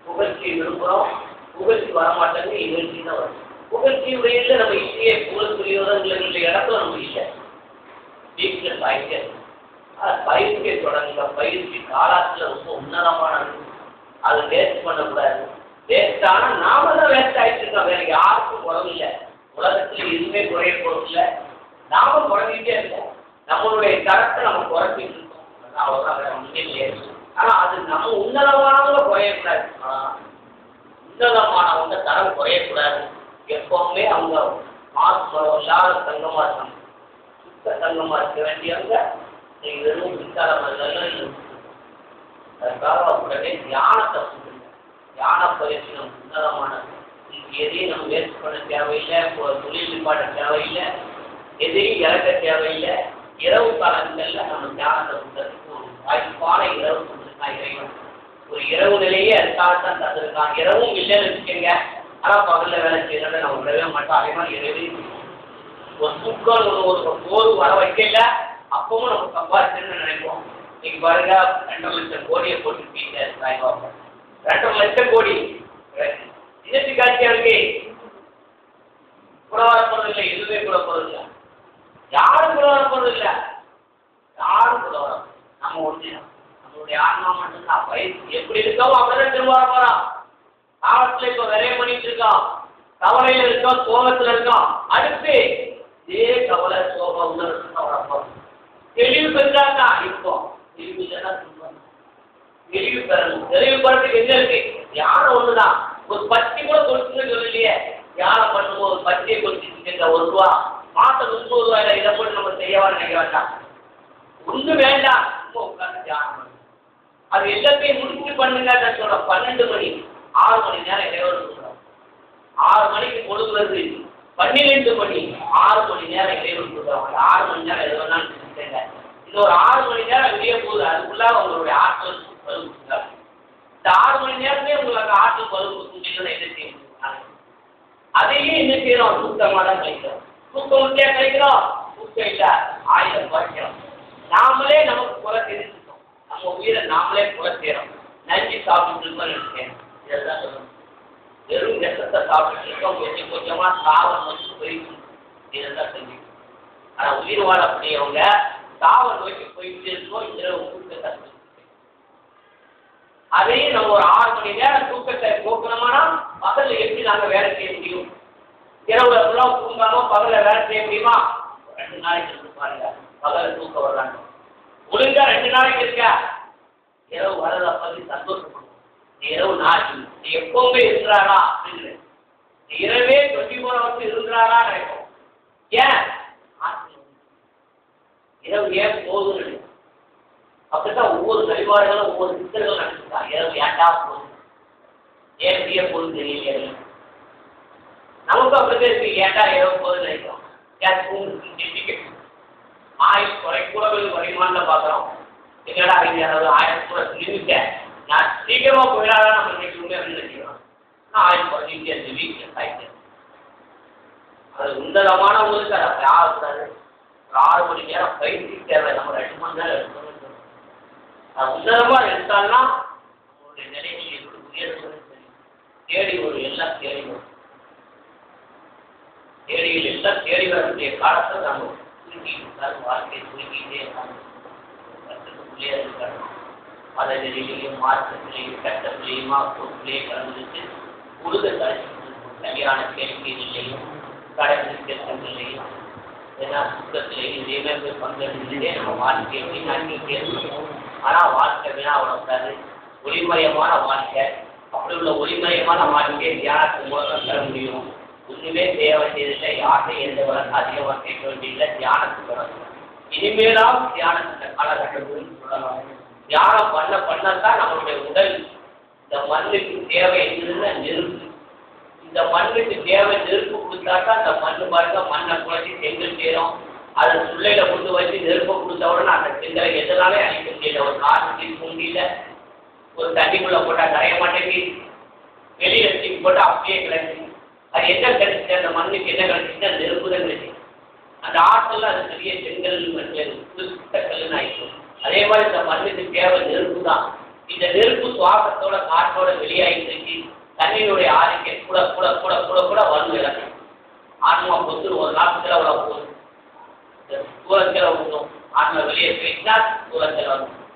புகழ்ச்சியை விரும்புகிறோம், புகழ்ச்சி வரமாட்டேங்க. நிகழ்ச்சி தான் வரும். புகழ்ச்சியுடைய இல்லை நம்ம இல்லையே, புகழ்ச்சியோட இடத்துல நம்ம இல்லை. வீட்டில் ஆகிட்டே பயிற்சியை தொடங்குங்க. பயிற்சி காலாத்துல ரொம்ப உன்னதமானது. அதை வேஸ்ட் பண்ணக்கூடாது. வேஸ்ட் ஆனா நாம தான் வேஸ்ட் ஆகிட்டு இருக்கோம். வேற யாருக்கும் குறவு இல்லை. உலகத்துல எதுவுமே குறைய போறது இல்லை. நாம குறைஞ்சிட்டே இருக்கோம். நம்மளுடைய தரத்தை நம்ம குறைச்சிட்டு இருக்கோம். அவ்வளோதான், வேற ஒன்றுமே இல்லை. ஆனா அது நம்ம உன்னதமானவங்க குறையக்கூடாது. உன்னதமானவங்க தரம் குறையக்கூடாது. எப்பவுமே அவங்க மாசு இல்லாத தங்கமா இருக்கணும், சுத்த தங்கமா இருக்க வேண்டியவங்க வெறும் விசாரமெல்லாம். அதுக்காக உடனே தியானத்தை சொல்லுங்க. தியான பயிற்சி நம்ம உன்னதமானது. எதையும் நம்ம வேஸ்ட் பண்ண தேவையில்லை, தொழில் நிப்பாட்ட தேவையில்லை, எதையும் இறக்க தேவையில்லை. இரவு காலங்கள்ல நம்ம தியானத்தை கொடுத்ததுக்கு ஒரு வாய்ப்பான இரவு கொடுத்துருக்கான் இறைவன். ஒரு இரவு நிலையே அதுக்காகத்தான் தந்திருக்கான். இரவும் இல்லைன்னு வச்சுக்கோங்க, ஆனா பகல்ல வேலை செய்யறத நம்ம விடவே மாட்டோம். அதே மாதிரி இரவே ஒரு தூக்கம் ஒரு போர் வர வைக்கல, அப்பவும் நம்ம சம்பாதிச்சுன்னு நினைப்போம். நீங்க பாருங்க, 2.5 லட்சம் கோடியை போட்டு சாய்பாபா 2.5 லட்சம் கோடி இன்னத்து காட்சியா இருக்கு. கூட வரப்போறது இல்லை, எதுவுமே கூட போறது இல்லை. யாரும் கூட வரப்போறது இல்லை, யாரும் கூட வர. நம்ம ஒன்றியம் நம்மளுடைய ஆன்மா மட்டும்தான். வயசு எப்படி இருக்கோம் அப்படிதான் திரும்ப வர போறோம். காலத்துல இப்ப விரைய பண்ணிட்டு இருக்கோம், கவலையில இருக்கோம், சோகத்துல இருக்கோம். அடுத்து இதே கவலை சோகம் உணர்வு வரப்போம். தெளிவு பெற்றாதான் இருக்கும். தெளிவு இல்லைன்னா தெளிவு பெறணும். தெளிவு பெறத்துக்கு என்ன இருக்கு? யாரும் ஒண்ணுதான். ஒரு பத்தி கூட கொடுத்துன்னு சொல்லலையே. யாரை பண்ணும்போது ஒரு பத்தியை கொடுத்துட்டு 1 ரூபா மாசம் 30 ரூபாயில இதை போட்டு நம்ம செய்யவா நினைக்க வேண்டாம். ஒன்று வேண்டாம், ரொம்ப உட்கார்ந்து தியானம் பண்ணுங்க. அது எல்லாத்தையும் முடிச்சு பண்ணுங்க. சொல்ற 12 மணி 6 மணி நேரம் இறைவன் சொல்றோம். 6 மணிக்கு பொழுது 12 மணி 6 மணி நேரம் இறைவன் சொல்றோம். 6 மணி நேரம் எது வேணாலும் செஞ்சுங்க. இது ஒரு 6 மணி நேரம் வெளியே போகுது. அதுக்குள்ள உங்களுடைய ஆற்றல் பருவ. இந்த 6 மணி நேரமே உங்களுக்கு ஆற்றல் பருவ என்ன செய்யும்? அதையே என்ன செய்யறோம்? சுத்தமா தான் கழிக்கிறோம். தூக்கம் முட்டியா கழிக்கிறோம், தூக்கம் இல்ல 1000 குறைக்கிறோம். நாமளே நமக்கு குறை தெரிஞ்சுட்டோம். நம்ம உயிரை நாமளே குறை செய்யறோம். நஞ்சு சாப்பிட்டு இருக்கோம். இதெல்லாம் சொல்லணும். வெறும் விஷத்தை சாப்பிட்டு இருக்கோம். கொஞ்சம் கொஞ்சமா சாவம் நோக்கி போயிட்டு இதெல்லாம் செஞ்சுக்கணும். ஆனா உயிர் வாழக்கூடியவங்க சாவ நோக்கி போயிட்டு இருக்கோம். இரவு தூக்கத்தை அதையும் நம்ம ஒரு 6 மணி நேரம் தூக்கத்தை போக்கணும்னா பகல்ல எப்படி நாங்க வேலை செய்ய முடியும்? இரவுல ஃபுல்லாக தூங்காம பகல்ல வேலை செய்ய முடியுமா? 2 நாளைக்கு இருந்து பாருங்க, பகல தூக்க வர்றாங்க. ஒழுங்கா 2 நாளைக்கு இருக்கா, இரவு வரத பத்தி சந்தோஷப்படுவோம். இரவு நாட்டு எப்பவுமே இருக்கிறாரா அப்படின்னு இரவே 24 ஹவர்ஸ் இருக்கிறாரா நினைப்போம். ஏன் இரவு ஏன் போகுதுன்னு அப்படித்தான் ஒவ்வொரு வழிபாடுகளும் ஒவ்வொரு சித்தர்களும் நடத்திருக்காங்க. இரவு ஏண்டா போகுது, ஏன் செய்ய போகுது தெரியல. நமக்கும் அப்படித்தான் இருக்கு. ஏண்டா இரவு போகுது நினைக்கிறோம். ஆயிரம் குறைக்கூடங்கள் வருமானத்தை பார்க்குறோம். எங்கடா இது யாராவது 1000 கூட சொல்லிவிட்ட நான் சீக்கிரமா போயிடாதான் நம்ம நினைக்கணுமே அப்படின்னு நினைக்கிறோம். நான் 1000 குறைஞ்சிட்டு வீட்டில் ஆயிட்டேன். அது உன்னதமான உங்களுக்கு அதை ஆகக்கூடாது. ஒரு 6 மணி நேரம் பயிற்சி தேவை. நம்ம 2 மணி நேரம் எடுக்கணும். உன்னதமா எடுத்தால்னா நம்மளுடைய நிலைமையை எப்படி உயர்த்துவது சரி. தேடி வரும், எல்லாம் தேடி வரும். தேடியில் எல்லாம் தேடி வரக்கூடிய காலத்தை நம்ம சுருக்கிட்டு வாழ்க்கையை சுருக்கிட்டே இருக்காங்க. கட்டத்துக்குள்ளே இருக்காங்க. மதவெளியிலையும் மார்க்கத்திலையும் கட்டத்திலையுமா பொருட்களே கலந்துட்டு உழுத கல்யாண கேள்வியிலையும் கடற்கரை திட்டங்களையும் ஏன்னா சுத்தத்திலையும் இதேமே போய் பங்கெடுத்துட்டே நம்ம வாழ்க்கையை வீணாக்கிட்டே இருக்கோம். ஆனால் வாழ்க்கை வீணாவிடக்கூடாது. ஒளிமயமான வாழ்க்கை, அப்படி உள்ள ஒளிமயமான வாழ்க்கையை தியானத்தின் மூலம் பெற முடியும். ஒன்றுமே தேவை செய்தில்லை, யார்கிட்டையும் எந்த வளர்ச்சி அதிகமாக கேட்க வேண்டியதில்லை. தியானத்துக்கு வரணும். இனிமேலாம் தியானத்தின் காலகட்டத்தில் சொல்லலாம். தியானம் பண்ணத்தான் நம்மளுடைய உடல் இந்த மண்ணுக்கு தேவை என்னதுன்னா நெருப்பு. இந்த மண்ணுக்கு தேவை நெருப்பு கொடுத்தாக்கா அந்த மண்ணு பாருங்க மண்ணை குழச்சி செங்கல் சேரும். அதை சுள்ளையில கொண்டு வச்சு நெருப்பை கொடுத்த உடனே அந்த செங்கலை எதனாலே அழிக்க முடியல. ஒரு காற்று முடியல, ஒரு தண்ணிக்குள்ள போட்டா கரைய மாட்டேங்குது, வெளியில தூக்கி போட்டா அப்படியே கிடக்கு. அது என்ன கிடைச்சிச்சு? அந்த மண்ணுக்கு என்ன கிடைச்சிச்சு? அந்த நெருப்பு தான் கிடைச்சி. அந்த ஆற்றல் அது பெரிய செங்கல் கல்லுன்னு ஆயிடும். அதே மாதிரி இந்த மண்ணுக்கு தேவை நெருப்பு தான். இந்த நெருப்பு சுவாசத்தோட காற்றோட வெளியாகிட்டு தண்ணியினுடைய ஆரோக்கியம் கூட கூட கூட கூட கூட வந்து இழக்கும். ஆன்மா பொத்து ஒரு நாட்கள் அவ்வளோ போகும். சூழத்தில் விடணும். ஆன்மா வெளியே போயிட்டா சூழத்தில்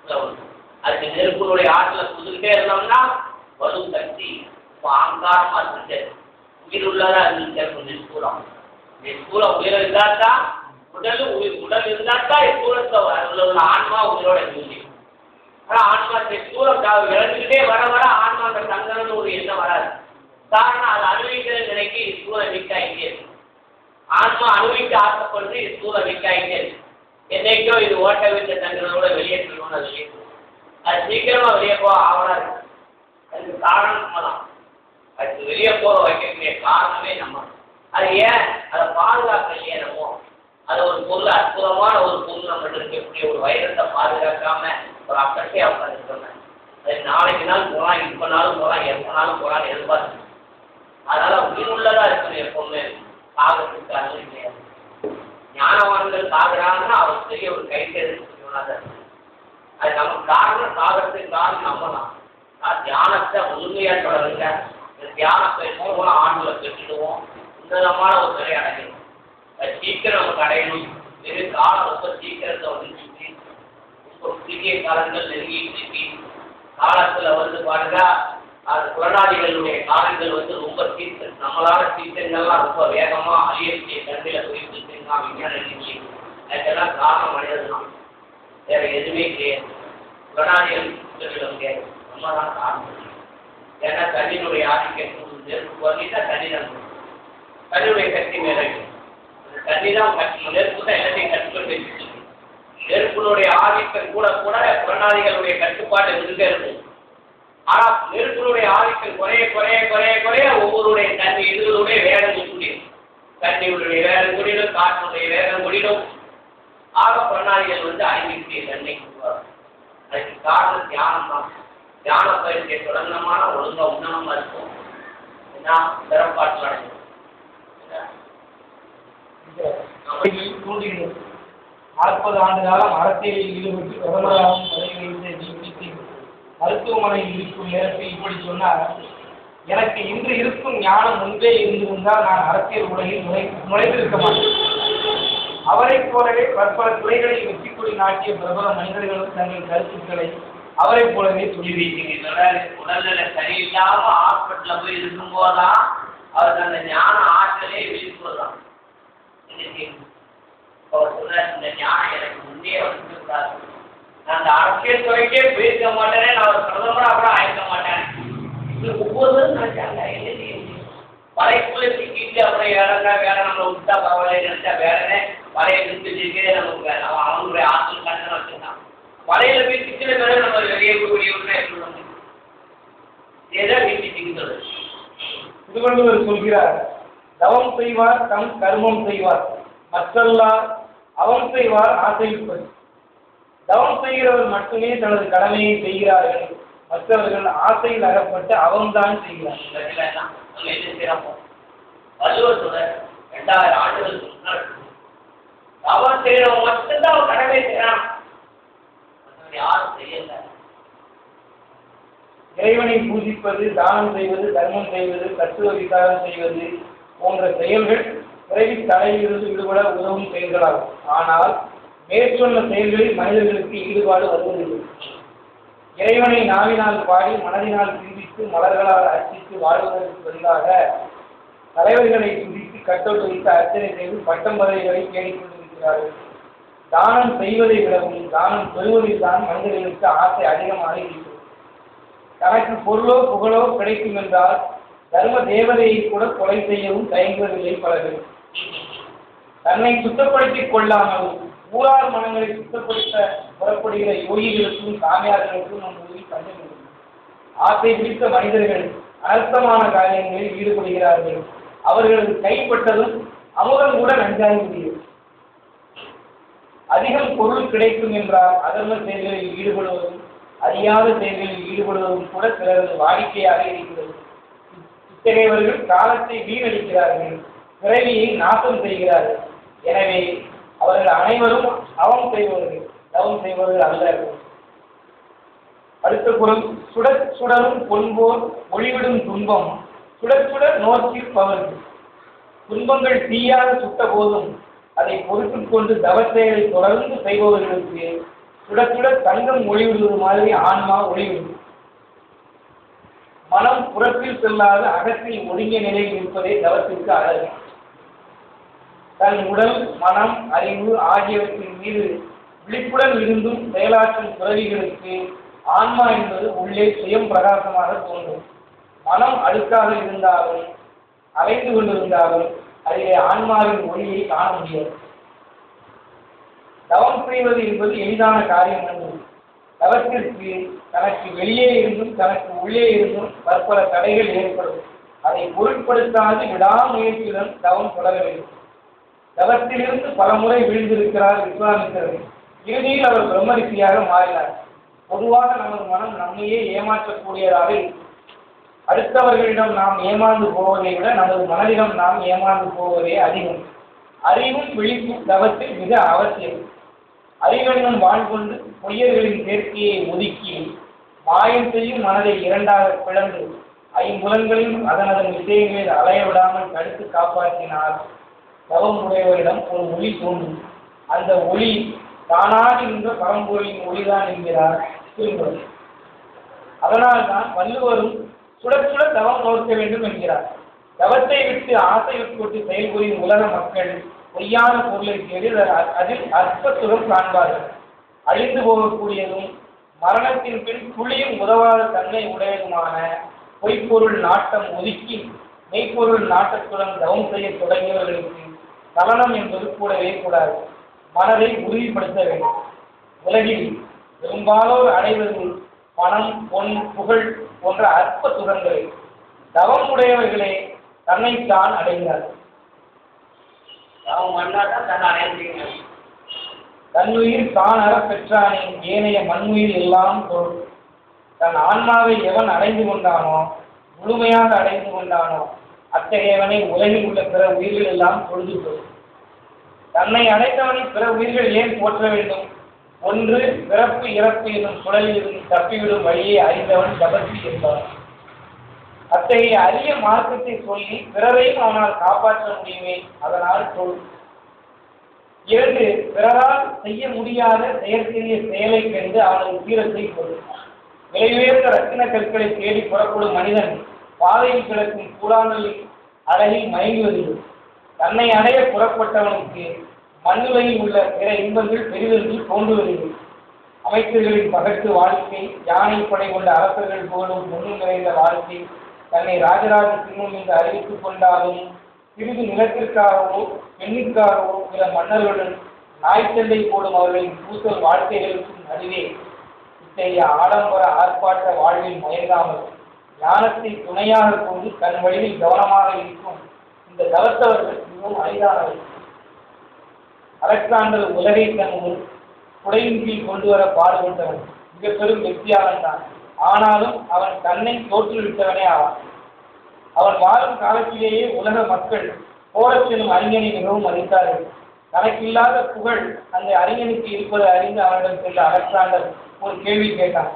வரும். அதுக்கு நெருப்பினுடைய ஆற்றலை கொடுத்துக்கிட்டே இருந்தோம்னா வரும் சக்தி ஆங்காரமா இருக்கு. உயிர் உள்ளதா இருக்கு. நிஷ்கூலம் நிஷ்கூலம் உயிர் இருந்தாட்டா உடல் இருந்தாட்டா சூழத்தை உள்ள ஆன்மா உயிரோட முடியும். ஆனால் ஆன்மா அந்த ஸ்தூலம் இழந்துக்கிட்டே வர வர ஆன்மா அந்த தங்கம்னு ஒரு எண்ணம் வராது. காரணம் அது அனுபவிக்கிறது நினைக்கி ஸ்தூலம் வீக்காகிட்டே இருக்கு. ஆன்மா அனுபவிக்க ஆசைப்படுறது ஸ்தூலம் வீக்காகிட்டே இருக்கு. என்னைக்கோ இது ஓட்ட வீட்டில் தங்குறதோட வெளியே சொல்லணும், அது வெளியே அது சீக்கிரமா வெளியே போக ஆவலா இருக்கு. அதுக்கு காரணம் நம்ம தான். அதுக்கு வெளியே போக வைக்கக்கூடிய காரணமே நம்ம. அது ஏன் அதை பாதுகாக்கலையே நம்ம. அது ஒரு பொருள், அற்புதமான ஒரு பொருள் நம்ம இருக்கக்கூடிய ஒரு வைரத்தை பாதுகாக்காம ஒரு அக்கட்டையா உட்காந்துருக்கோங்க. அது நாளைக்கு நாள் போகலாம், இப்போனாலும் போகலாம், எப்போனாலும் போகலான்னு எதிர்பார்த்து. அதனால உயிருள்ளதா இருக்கணும். எப்பவுமே சாகிறதுக்கு அனுமதி கிடையாது. ஞானவான்கள் சாகுறாங்கன்னா அவர் பெரிய ஒரு கைத்தேர்வு. அது நமக்கு காரணம் சாகிறதுக்கு காரணம் நம்ம தான். தியானத்தை முழுமையா தொடருங்க. தியானத்தை மூலம் ஆண்டுல பெற்றுடுவோம். உன்னதமான ஒரு நிலை அடையணும். அது சீக்கிரம் நமக்கு அடையணும். வெறு காலம் ரொம்ப சீக்கிரத்தை வந்துச்சு. ரொம்ப குறுகிய காலங்கள் நெருங்கி காலத்துல பாருங்க, அது புலனாளிகளுடைய காலங்கள் ரொம்ப சீக்கிரம் நம்மளால சீக்கிரங்கள்லாம் ரொம்ப வேகமா அழியக்கூடிய கண்டில குறிப்பிட்டுனா விஞ்ஞான நிகழ்ச்சி. அதுக்கெல்லாம் காரணம் மனிதன் தான். வேற எதுவுமே கிடையாது. புலனாளிகள் சொல்லிட முடியாது. நம்ம தான் காரணம். ஏன்னா தண்ணியினுடைய ஆதிக்கம் நெருப்பு வந்தீங்கன்னா தண்ணி தான் தண்ணியுடைய சக்தி மேலே அந்த தண்ணி தான் நெருப்பு தான் எல்லாத்தையும் கட்டுப்பட்டு வச்சுட்டு நெருப்பினுடைய ஆதிக்கம் கூட கூட புலனாளிகளுடைய கட்டுப்பாடு இருக்க இருக்கும். ஆனா நெருப்பினுடைய ஆதிக்கம் குறைய குறைய குறைய குறைய ஒவ்வொருடைய தண்ணி இதுகளுடைய வேகம் கூடியும். தண்ணியுடைய வேகம் கூடிடும், காற்றினுடைய வேகம் கூடிடும். ஆக புலனாளிகள் அழிவிக்கூடிய தன்மை கொடுப்பாங்க. அதுக்கு காரணம் தியானம் தான். தியான பயிற்சியை தொடர்ந்தமான ஒழுங்கா உண்ணனமா இருக்கும். சிறப்பாட்டு அடையும். 40 ஆண்டு காலம் அரசியலில் ஈடுபட்டு பிரதமராகவும் பதவியை நீடித்து மருத்துவமனையில் இருக்கும் நேரத்தில் இப்படி சொன்னார், எனக்கு இன்று இருக்கும் ஞானம் முன்பே இருந்திருந்தால் நான் அரசியல் உலகில் நுழைந்திருக்க மாட்டேன். அவரைப் போலவே பற்பல துறைகளில் வெற்றி கொடி நாட்டிய பிரபல மனிதர்களும் தங்கள் கருத்துக்களை அவரை போலவே சொல்லி வைத்தீங்க. உடல்நிலை சரியில்லாம ஹாஸ்பிட்டல்ல போய் இருக்கும் போதுதான் அவருக்கு அந்த ஞான ஆற்றலே வெளிப்படுதான். அவர் சொன்ன இந்த ஞானம் எனக்கு முன்னே வந்துக்கூடாது. நான் அந்த அரசியல் துறைக்கே போயிருக்க மாட்டேனே, நான் ஒரு பிரதமராக கூட ஆயிருக்க மாட்டேன். இது ஒவ்வொருவரும் நினைச்சாங்க. பழையக்குள்ள சிக்கிட்டு அப்புறம் வேற நம்மளை விட்டா பரவாயில்ல நினைச்சா வேறனே பழைய நிறுத்திட்டு நமக்கு அவங்களுடைய ஆற்றல் கண்ணை வச்சுருந்தான். பழையில போய் சிக்கிற மேல நம்ம வெளியே சொல்லுவாங்க. ஏதான் வீட்டு திருவள்ளுவர் சொல்கிறார், தவம் செய்வார் தம் கர்மம் செய்வார், மற்றெல்லாம் அவம் செய்வார் ஆசைப்பது. தவம் செய்கிறவர் மட்டுமே தனது கடமையை செய்கிறார்கள், மற்றவர்கள் ஆசையில் அகப்பட்டு அவம்தான் செய்கிறார்கள். வள்ளுவர் சொல்ற 2000 ஆண்டுகளுக்கு முன்னாடி தவம் செய்யறவங்க மட்டும்தான் அவன் கடமை செய்யறான். யாரும் செய்யல. இறைவனை பூஜிப்பது, தானம் செய்வது, தர்மம் செய்வது, தத்துவ விசாரம் செய்வது போன்ற செயல்கள் பிறவி தலையிலிருந்து ஈடுபட உதவும் செயல்களாகும். ஆனால் மேற்சொன்ன செயல்களில் மனிதர்களுக்கு ஈடுபாடு வருவதில்லை. இறைவனை நாவினால் பாடி மனதினால் சிந்தித்து மலர்களால் அர்ச்சித்து வாழ்வதற்கு பதிலாக தலைவர்களை துதித்து கட்டோடு வைத்து அர்ச்சனை செய்து பட்டம் பதவிகளை தேடிக்கொண்டிருக்கிறார்கள். தானம் செய்வதை விடவும் தானம் பெறுவதில் தான் மனிதர்களுக்கு ஆசை அதிகமாக இருக்கிறது. தனக்கு பொருளோ புகழோ கிடைக்கும் என்றால் தர்ம தேவதையை கூட கொலை செய்யவும் தயங்குவதில்லை பலர்கள். தன்னை சுத்தப்படுத்திக் கொள்ளாமல் ஊரார் மனங்களை சுத்தப்படுத்த புறப்படுகிற யோகிகளுக்கும் சாமியார்களுக்கும் நம் ஊரில் பஞ்சம். ஆசை பிடித்த மனிதர்கள் அனர்த்தமான காரியங்களில் ஈடுபடுகிறார்கள். அவர்களது கைப்பட்டதும் அமுதம் கூட நன்றாகி முடியும். அதிகம் பொருள் கிடைக்கும் என்றால் அதர்ம செயல்களில் ஈடுபடுவதும் அறியாத செயல்களில் ஈடுபடுவதும் கூட சிலரது வாடிக்கையாக இருக்கிறது. இத்தகையவர்கள் காலத்தை வீணடிக்கிறார்கள், பிறவியை நாசம் செய்கிறார்கள். எனவே அவர்கள் அனைவரும் அவம் செய்வர்கள், தவம் செய்வர்கள் அல்ல. அடுத்த குறள், சுடற் சுடரும் பொன்போர் ஒளிவிடும் துன்பம் சுடச்சுடர் நோக்கிற்பவர்கள். துன்பங்கள் தீயாக சுட்ட போதும் அதை பொறுத்துக் கொண்டு தவச்செயலை தொடர்ந்து செய்பவர்களுக்கு சுடச்சுடர் தங்கம் ஒளிவிடுவது மாதிரி ஆன்மா ஒளிவிடும். மனம் புறத்தில் செல்லாத அகத்தில் ஒடுங்கிய நிலையில் இருப்பதே தவத்திற்கு அழகு. தன் உடல், மனம், அறிவு ஆகியவற்றின் மீது விழிப்புடன் இருந்தும் செயலாற்றும் துறவிகளுக்கு ஆன்மா என்பது உள்ளே சுயம் பிரகாசமாக தோன்றும். மனம் அழுக்காக இருந்தாலும் அலைந்து கொண்டிருந்தாலும் அதிலே ஆன்மாவின் ஒளியை காண முடியாது. தவம் செய்வது என்பது எளிதான காரியம் என்று தவத்திற்கு தனக்கு வெளியே இருந்தும் தனக்கு உள்ளே இருந்தும் பற்பல தடைகள் ஏற்படும். அதை பொருட்படுத்தாது விடாமுயற்சியுடன் தவம் தொடர வேண்டும். தவத்திலிருந்து பல முறை வீழ்ந்திருக்கிறார் விஸ்வாமித்திரர். இறுதியில் அவர் பிரம்மரிஷியாக மாறினார். பொதுவாக நமது மனம் நம்மையே ஏமாற்றக்கூடியதாக அடுத்தவர்களிடம் நாம் ஏமாந்து போவதை விட நமது மனதிடம் நாம் ஏமாந்து போவதே அதிகம். அறிவும் விழிப்பும் தவத்தில் மிக அவசியம். அறிவெண்ணும் வாழ்கொண்டு பொய்யர்களின் சேர்க்கையை ஒதுக்கி மாயம் செய்யும் மனதை இரண்டாக பிளந்து ஐம்புலன்களையும் அதனதன் விஷயங்களில் அலைய விடாமல் தடுத்து காப்பாற்றினால் தவம் உடையவரிடம் ஒரு ஒளி தோன்றும். அந்த ஒளி தானாக இருந்த பரம்பொருளின் ஒளிதான் என்கிறார் திருக்குறள். அதனால்தான் வள்ளுவரும் சுட சுட தவம் நோக்க வேண்டும் என்கிறார். தவத்தை விட்டு ஆசை விட்டு செயல்புரியும் உலக மக்கள் பொய்யான பொருளை தேடி அதில் அற்பத்துடன் காண்பார்கள். அழிந்து போகக்கூடியதும் மரணத்தின் பின் துளியும் உதவாத தன்மை உடையதுமான பொய்ப்பொருள் நாட்டம் ஒதுக்கி மெய்ப்பொருள் நாட்டத்துடன் தவம் செய்ய தொடங்கியவர்களுக்கு சலனம் என்பது கூடவே கூடாது. மனதை உறுதிப்படுத்த வேண்டும். உலகில் பெரும்பாலோர் அடைவது பணம், பொன், புகழ் போன்ற அற்ப சுகங்களை. தவம் உடையவர்களே தன்னைத்தான் அடைந்தார்கள். தன்னுயிர் தான் அற பெற்றானே ஏனைய மண்ணுயிர் எல்லாம் பொருள். தன் ஆன்மாவை எவன் அடைந்து கொண்டானோ முழுமையாக அடைந்து கொண்டானோ அத்தகையவனை உலகில் உள்ள பிற உயிர்கள் எல்லாம் பொழுது கொள்ளும். தன்னை அடைந்தவனை பிற உயிர்கள் ஏன் போற்ற வேண்டும்? ஒன்று, பிறப்பு இறப்பு என்னும் சுழலில் இருந்து தப்பிவிடும் வழியை அறிந்தவன் தபசி என்பவன். அத்தகைய அரிய மார்க்கத்தை சொல்லி பிறரையும் அவனால் காப்பாற்ற முடியுமே, அதனால் சொல். இரண்டு, பிறரால் செய்ய முடியாத செயற்கரிய செயலை கண்டு அவனது தீரத்தை கொள்ளும். விலையுயர்ந்த ரத்தின கற்களை தேடி புறப்படும் மனிதன் பாதையில் கிடக்கும் கூழாங்கல்லின் அழகில் மயங்குவதில்லை. தன்னை அடைய புறப்பட்டவனுக்கு மண்ணுலையில் உள்ள பிற இன்பங்கள் பெரிதென்று தோன்றுவதில்லை. அமைச்சர்களின் பகட்டு வாழ்க்கை, யானை படை கொண்ட அரசர்கள் போலும் பொண்ணும் நிறைந்த வாழ்க்கை தன்னை ராஜராஜ சிம்மம் என்று அறிவித்துக் கொண்டாலும் சிறிது நிலத்திற்காகவோ பெண்ணிற்காகவோ சில மன்னர்களுடன் நாய்ச்சண்டை போடும் அவர்களின் பூசல் வாழ்க்கைகளுக்கும் நடுவே இத்தகைய ஆடம்பர ஆர்ப்பாட்ட வாழ்வில் மயங்காமல் ஞானத்தை துணையாக கொண்டு தன் வழியில் கவனமாக இருக்கும் இந்த தவத்தவர்கள் மிகவும் அரிதானவர்கள். அலெக்சாண்டர் உலகை தன் குடையின் கீழ் கொண்டு வர பாடுபட்டவன் மிக பெரும் வெற்றியாளன் தான். ஆனாலும் அவன் தன்னை தோற்றுவிட்டவனே ஆவான். அவன் வாழும் காலத்திலேயே உலக மக்கள் போரஸ் எனும் அறிஞனை மிகவும் மதித்தார்கள். தனக்கில்லாத புகழ் அந்த அறிஞனுக்கு இருப்பதை அறிந்து அவனிடம் சென்ற அலெக்சாண்டர் ஒரு கேள்வி கேட்டான்.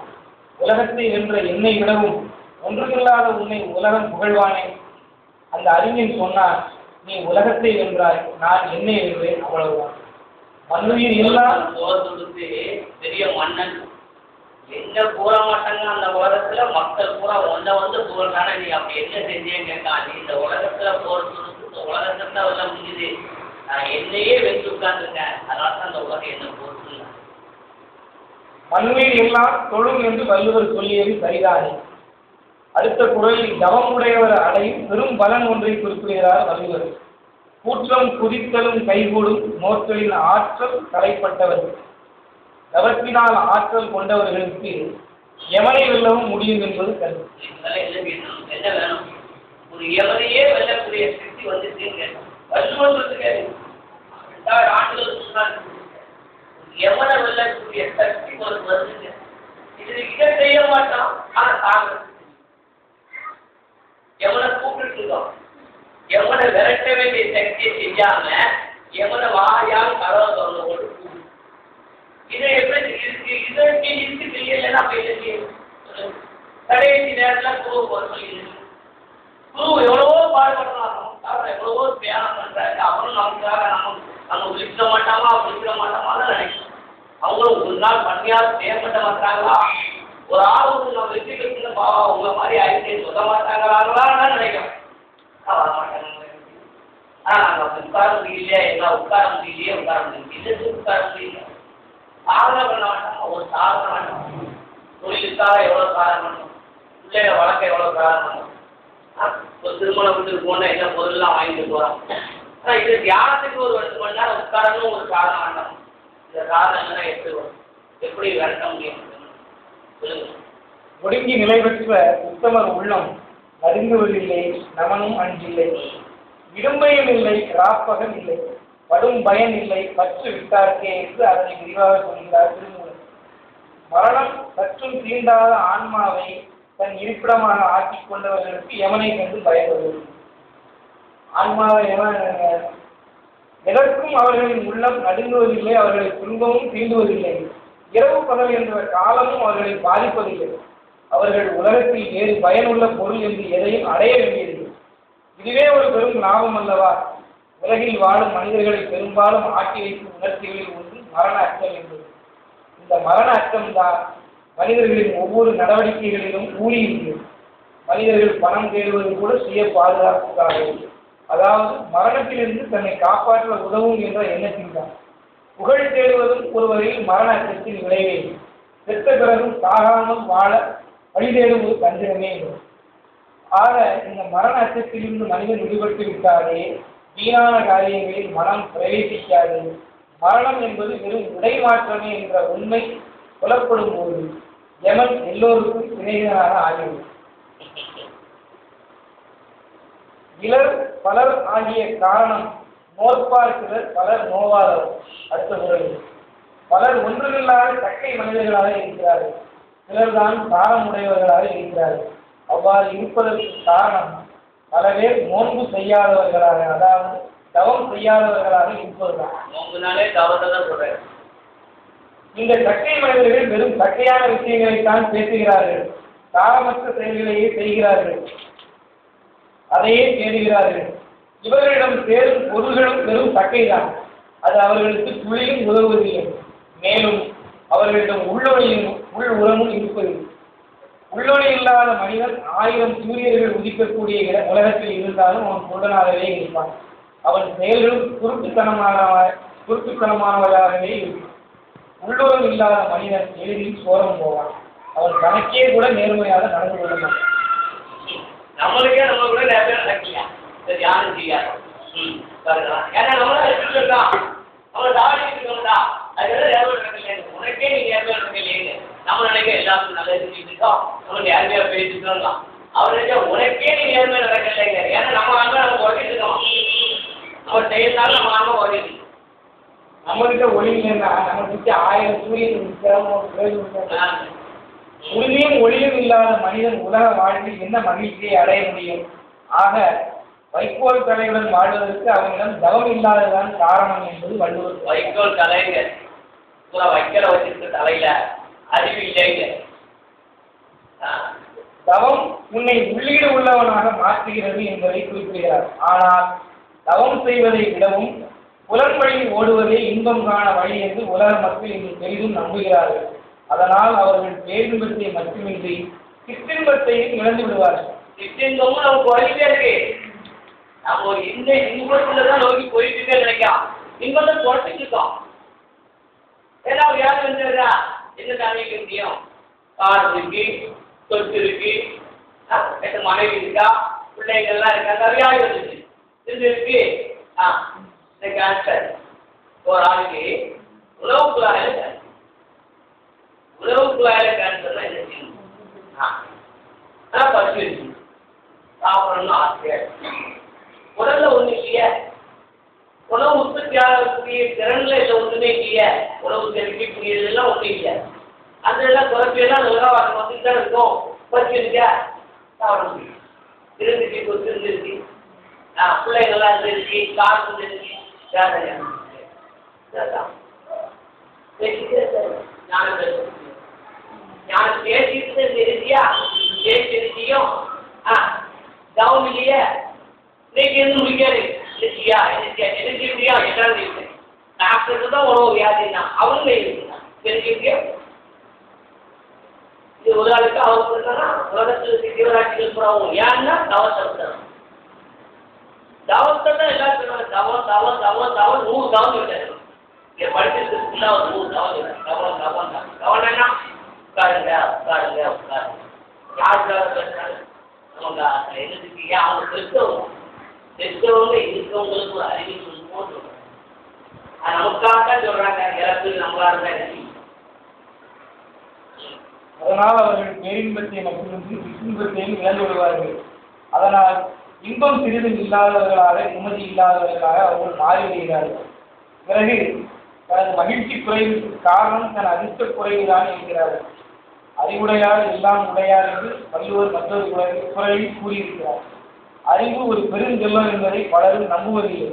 உலகத்தை வென்ற என்னை விடவும் ஒன்றுமில்லாத உன்னை உலகம் புகழ்வானே. அந்த அறிஞன் சொன்னான், நீ உலகத்தை வென்றாய், நான் என்னை வென்றேன், அவ்வளவுதான். மண்ணுயிர் எல்லாம் பெரிய மன்னன் எங்க கூற மாட்டாங்க. அந்த உலகத்துல மக்கள் பூரா ஒன்றை வந்து புகழ்றான, நீ அப்படி என்ன செஞ்சேன்னு கேட்டான். நீ இந்த உலகத்துல போர் சொல்லுது, இந்த உலகத்துல எல்லாம் முடியுது, நான் என்னையே வெற்றி உட்கார்ந்துருக்கேன், அதனால தான் அந்த உலகம் என்ன போர் சொல்ல. மண்ணுயிர் எல்லாம் தொழும் என்று வள்ளுவர் சொல்லியது சரிதானே. அடுத்த குரலில் தவமுடையவர் அடையும் பெரும் பலன் ஒன்றை குறிப்பிடுகிறார் வள்ளுவர். கூற்றம் குதித்தலும் கைகூடும் நோற்றலின் ஆற்றல் தலைப்பட்டவர்கள். தவத்தினால் ஆற்றல் கொண்டவர்களுக்கு எவனை வெல்லவும் முடியும் என்பது கருத்து. என்ன வேணும்? ஒரு எவனையே வெல்லக்கூடிய சக்தி வந்து வள்ளுவர்களுக்கு எவனை வெல்லக்கூடிய சக்தி ஒரு வருது. இது இதை செய்ய மாட்டான், ஆனா தாங்க எவனை கூப்பிட்டு இருக்கோம். எவனை விரட்ட வேண்டிய சக்தியை செஞ்சாம எவனை வாயால் கதவை திறந்து கொண்டு இதை எப்படி இருக்கு, இதற்கு இருக்கு செய்யலைன்னா அப்ப என்ன செய்யணும்? கடைசி நேரத்தில் குரு போற சொல்லி குரு எவ்வளவோ பாடுபடுறாங்க, எவ்வளவோ தியானம் பண்றாங்க. அவரும் நமக்காக நம்ம விழிக்க மாட்டாமா விழிக்க மாட்டாமா தான் நினைக்கிறோம். அவங்களும் ஒரு நாள் பண்ணியால் தேவைப்பட்ட மாட்டாங்களா, ஒரு ஆள் நம்ம வெற்றி பெற்று பாவா உங்க மாதிரி ஆயிட்டே சொல்ல மாட்டாங்களான்னு நினைக்கிறோம். வர மாட்டாங்க. ஆனா நாங்க உட்கார முடியலையா, எல்லாம் உட்கார முடியலையே, உட்கார முடியல, உட்கார முடியல. சாதனை பண்ண மாட்டாங்க, ஒரு சாதனை வேண்டாம். தொழில் வீட்டுக்காக எவ்வளவு காலம் பண்ணும், பிள்ளைகளை வளர்க்க எவ்வளவு காலம் பண்ணும். ஒரு திருமண வீட்டுக்கு போனா என்ன பொருள்லாம் வாங்கிட்டு போறோம். ஆனா இது தியானத்துக்கு ஒரு 2 மணி நேரம் உட்காரணும் ஒரு காரணம் வேண்டாம். இந்த காரணம் எப்படி வரும், எப்படி விரட்ட முடியும் சொல்லுங்க. ஒடுங்கி நிலை பெற்ற உத்தமர் உள்ளம் நடுங்குவதில்லை, நமனும் அன்றில்லை, இடும்பையும் இல்லை, ராப்பகல் இல்லை, படும் பயன் இல்லை, பற்று விட்டார்க்கே என்று அதனை விரிவாக சொல்கிறார் திருமூலர். மரணம் சற்றும் தீண்டாத ஆன்மாவை தன் இருப்பிடமாக ஆக்கிக் கொண்டவர்களுக்கு யமனை கண்டு பயப்படுவது. ஆன்மாவை எதற்கும் அவர்களின் உள்ளம் நடுங்குவதில்லை, அவர்களை துன்பமும் தீண்டுவதில்லை, இரவு பகல் என்ற காலமும் அவர்களை பாதிப்பதில்லை. அவர்கள் உலகத்தில் வேறு பயனுள்ள பொருள் என்று எதையும் அடைய வேண்டியதில்லை. இதுவே ஒரு பெரும் லாபம் அல்லவா? உலகில் வாழும் மனிதர்களை பெரும்பாலும் ஆட்டி வைக்கும் உணர்ச்சிகளில் ஒன்று மரண அச்சம் என்பது. இந்த மரண அச்சம்தான் மனிதர்களின் ஒவ்வொரு நடவடிக்கைகளிலும் ஊழியிருக்கிறது. மனிதர்கள் பணம் தேடுவது கூட சுய பாதுகாப்புக்காக, அதாவது மரணத்திலிருந்து தன்னை காப்பாற்ற உதவும் என்ற எண்ணத்தில் தான். புகழ் தேடுவதும் ஒரு வகையில் மரண அச்சத்தின் விளைவே. செத்த பிறகும் சாகாமல் வாழ வழி தேடுவது தந்திரமே என்பது. ஆக இந்த மரண அச்சத்திலிருந்து மனிதன் விடுபட்டு விட்டாலே வீணான காரியங்களில் மனம் பிரவேசிக்காது. மரணம் என்பது வெறும் உடை மாற்றமே என்ற உண்மை புலப்படும் போது யமன் எல்லோருக்கும் சிநேகிதனாக ஆகிவிடும். இலர் பலர் ஆகிய காரணம் நோற்பார் சிலர் பலர் நோவாதவர். அடுத்த முறை பலர் ஒன்றுமில்லாத சக்கை மனிதர்களாக இருக்கிறார்கள், சிலர்தான் தாரமுடையவர்களாக இருக்கிறார்கள். அவ்வாறு இருப்பதற்கு காரணம் பல பேர் நோன்பு செய்யாதவர்களாக, அதாவது தவம் செய்யாதவர்களாக இருப்பதுதான். நோன்புனாலே தவத்தை தான் சொல்றேன். இந்த சக்கை மனிதர்கள் வெறும் சக்கையான விஷயங்களைத்தான் பேசுகிறார்கள், தாரமற்ற செயல்களையே செய்கிறார்கள், அதையே தேடுகிறார்கள். இவர்களிடம் சேரும் பொருள்களும் வெறும் சக்கைதான். அது அவர்களுக்கு துளியும் உதவுவதில்லை. மேலும் அவர்களிடம் உள் உரமும் இருப்பதில்லை. உள்ளொளி இல்லாத மனிதன் 1000 சூரியர்கள் உதிக்கக்கூடிய உலகத்தில் இருந்தாலும் அவன் குருடனாகவே இருப்பான். அவன் செயல்களும் குருட்டுத்தனமானவர்களாகவே இருக்கும். உள்ளுரம் இல்லாத மனிதன் எளிதில் சோரம் போவான். அவன் தனக்கே கூட நேர்மையாக நடந்து கொள்ள மாட்டான். நம்மளுக்கே நம்ம கூட நிறைய நடக்கலையா தியானம் செய்யாது. ஏன்னா நம்மளால எடுத்துருக்கோம், நம்ம தாவடிட்டு இருக்கோம்டா, அதெல்லாம் நேர்மை நடக்கலையே, உனக்கே நீ நேர்மை நடக்கலையே. நம்ம நினைக்க எல்லாருக்கும் நல்லா செஞ்சுருக்கோம், நம்ம நேர்மையா பேசிட்டு அவர் நினைச்சா உனக்கே நீ நேர்மை நடக்கலைங்க. ஏன்னா நம்ம ஆன்மா நம்ம உடக்கிட்டு இருக்கோம், நம்ம செய்யறதால நம்ம ஆன்மா உடக்கிட்டு. நம்மகிட்ட ஒளி இல்லைன்னா நம்ம கிட்ட 1000 சூரியன் உறுதியும் ஒளியும் இல்லாத மனிதன் உலக வாழ்வில் என்ன மகிழ்ச்சியை அடைய முடியும்? ஆக வைக்கோல் தலையுடன் வாழ்வதற்கு அவனிடம் தவம் இல்லாததான் காரணம் என்பது வள்ளுவர். வைக்கோல் தலைங்க வைக்கோல வச்சிருக்க தலையில அறிவு இல்லைங்க. தவம் உன்னை உள்ளீடு உள்ளவனாக மாற்றுகிறது என்பதை குறிப்பிடுகிறார். ஆனால் தவம் செய்வதை விடவும் புலன் வழியில் ஓடுவதே இன்பம் காண வழி என்று உலக மக்கள் இன்று பெரிதும் நம்புகிறார்கள். அதனால் அவர்கள் பேரின்பத்தை மட்டுமின்றி சிற்றின்பத்தையும் இழந்து விடுவார்கள். சிற்றின்பமும் நமக்கு குறைஞ்சிட்டே இருக்கு. நம்ம ஒரு இந்த இன்பத்துலதான் நோக்கி போயிட்டு நினைக்கலாம், இன்பத்தை குறைச்சிட்டு இருக்கோம். ஏன்னா யாரு வந்துடுறா என்ன காமிக்க முடியும்? கார் இருக்கு, சொத்து இருக்கு, மனைவி இருக்கா, பிள்ளைங்கள்லாம் இருக்காங்க, வியாதி வந்துச்சு இது இருக்கு. இந்த கேன்சர் ஒரு ஆளுக்கு உணவு குழாயில கேன்சர்லாம் என்ன செய்யணும்? பசி இருக்கு, சாப்பிடணும்னு ஆசையா இருக்கு. உடல்ல ஒண்ணு இல்லையே, உணவு உற்பத்தி ஆகக்கூடிய திறன்ல இல்லை, ஒன்றுமே இல்லையே. உணவு தெரிவிக்கக்கூடியதெல்லாம் ஒன்றும் இல்லை. அந்த எல்லாம் குறைப்பியெல்லாம் உலகம் வந்துட்டு தான் இருக்கும். பசி இருக்கா, சாப்பிட முடியும். இருந்துச்சு, கொத்து இருந்துருக்கு, பிள்ளைங்கள்லாம் இருந்துருக்கு, காசு இருந்துருக்கு, ஞானம் பேசிட்டு இருந்தியா, பேசியும் கவனம் இல்லையே. இன்னைக்கு இருந்து முடிக்காது என்ன டாக்டருக்கு தான் உணவு வியாதினா அவங்களே இருக்குன்னா தெரிஞ்சுக்கிட்டே. இது ஒரு ஆளுக்கு அவங்க இருந்தாங்கன்னா உலகத்தில் தீவிராட்சிகள் புறாவும் ஏன்னா தவத்தை தவத்தை தான் எல்லாருக்கும் தவம் தவம் தவம் தவம் 100 தவம் விட்டாரு. படிச்சிருக்கு ஃபுல்லாக ஒரு 100 தவம் தவம் தவம் தவம் என்ன உட்காருங்க உட்காருங்க உட்காருங்க. யாருக்காக பேசுறாங்க? நமக்கு எழுதுக்கு அவங்க பெற்றவங்க இருக்கவங்களுக்கு ஒரு அறிவு சொல்லுமோ சொல்றாங்க. நமக்காக தான் சொல்றாங்க. இறப்பு நம்மளால தான். அதனால் அவர்கள் பேரின்பத்தை மட்டுமின்றி விசும்பத்தையும் இழந்து விடுவார்கள். அதனால் இன்பம் சிறிதும் இல்லாதவர்களாக நிம்மதி இல்லாதவர்களாக அவர்கள் மாறிவிடுகிறார்கள். பிறகு தனது மகிழ்ச்சி குறைவுக்கு காரணம் தன் அதிர்ஷ்ட குறைவுதான் என்கிறார்கள். அறிவுடையார் எல்லாம் உடையார் என்று வள்ளுவர் மற்றொரு குறையில் கூறியிருக்கிறார். அறிவு ஒரு பெருஞ்செல்வம் என்பதை பலரும் நம்புவதில்லை.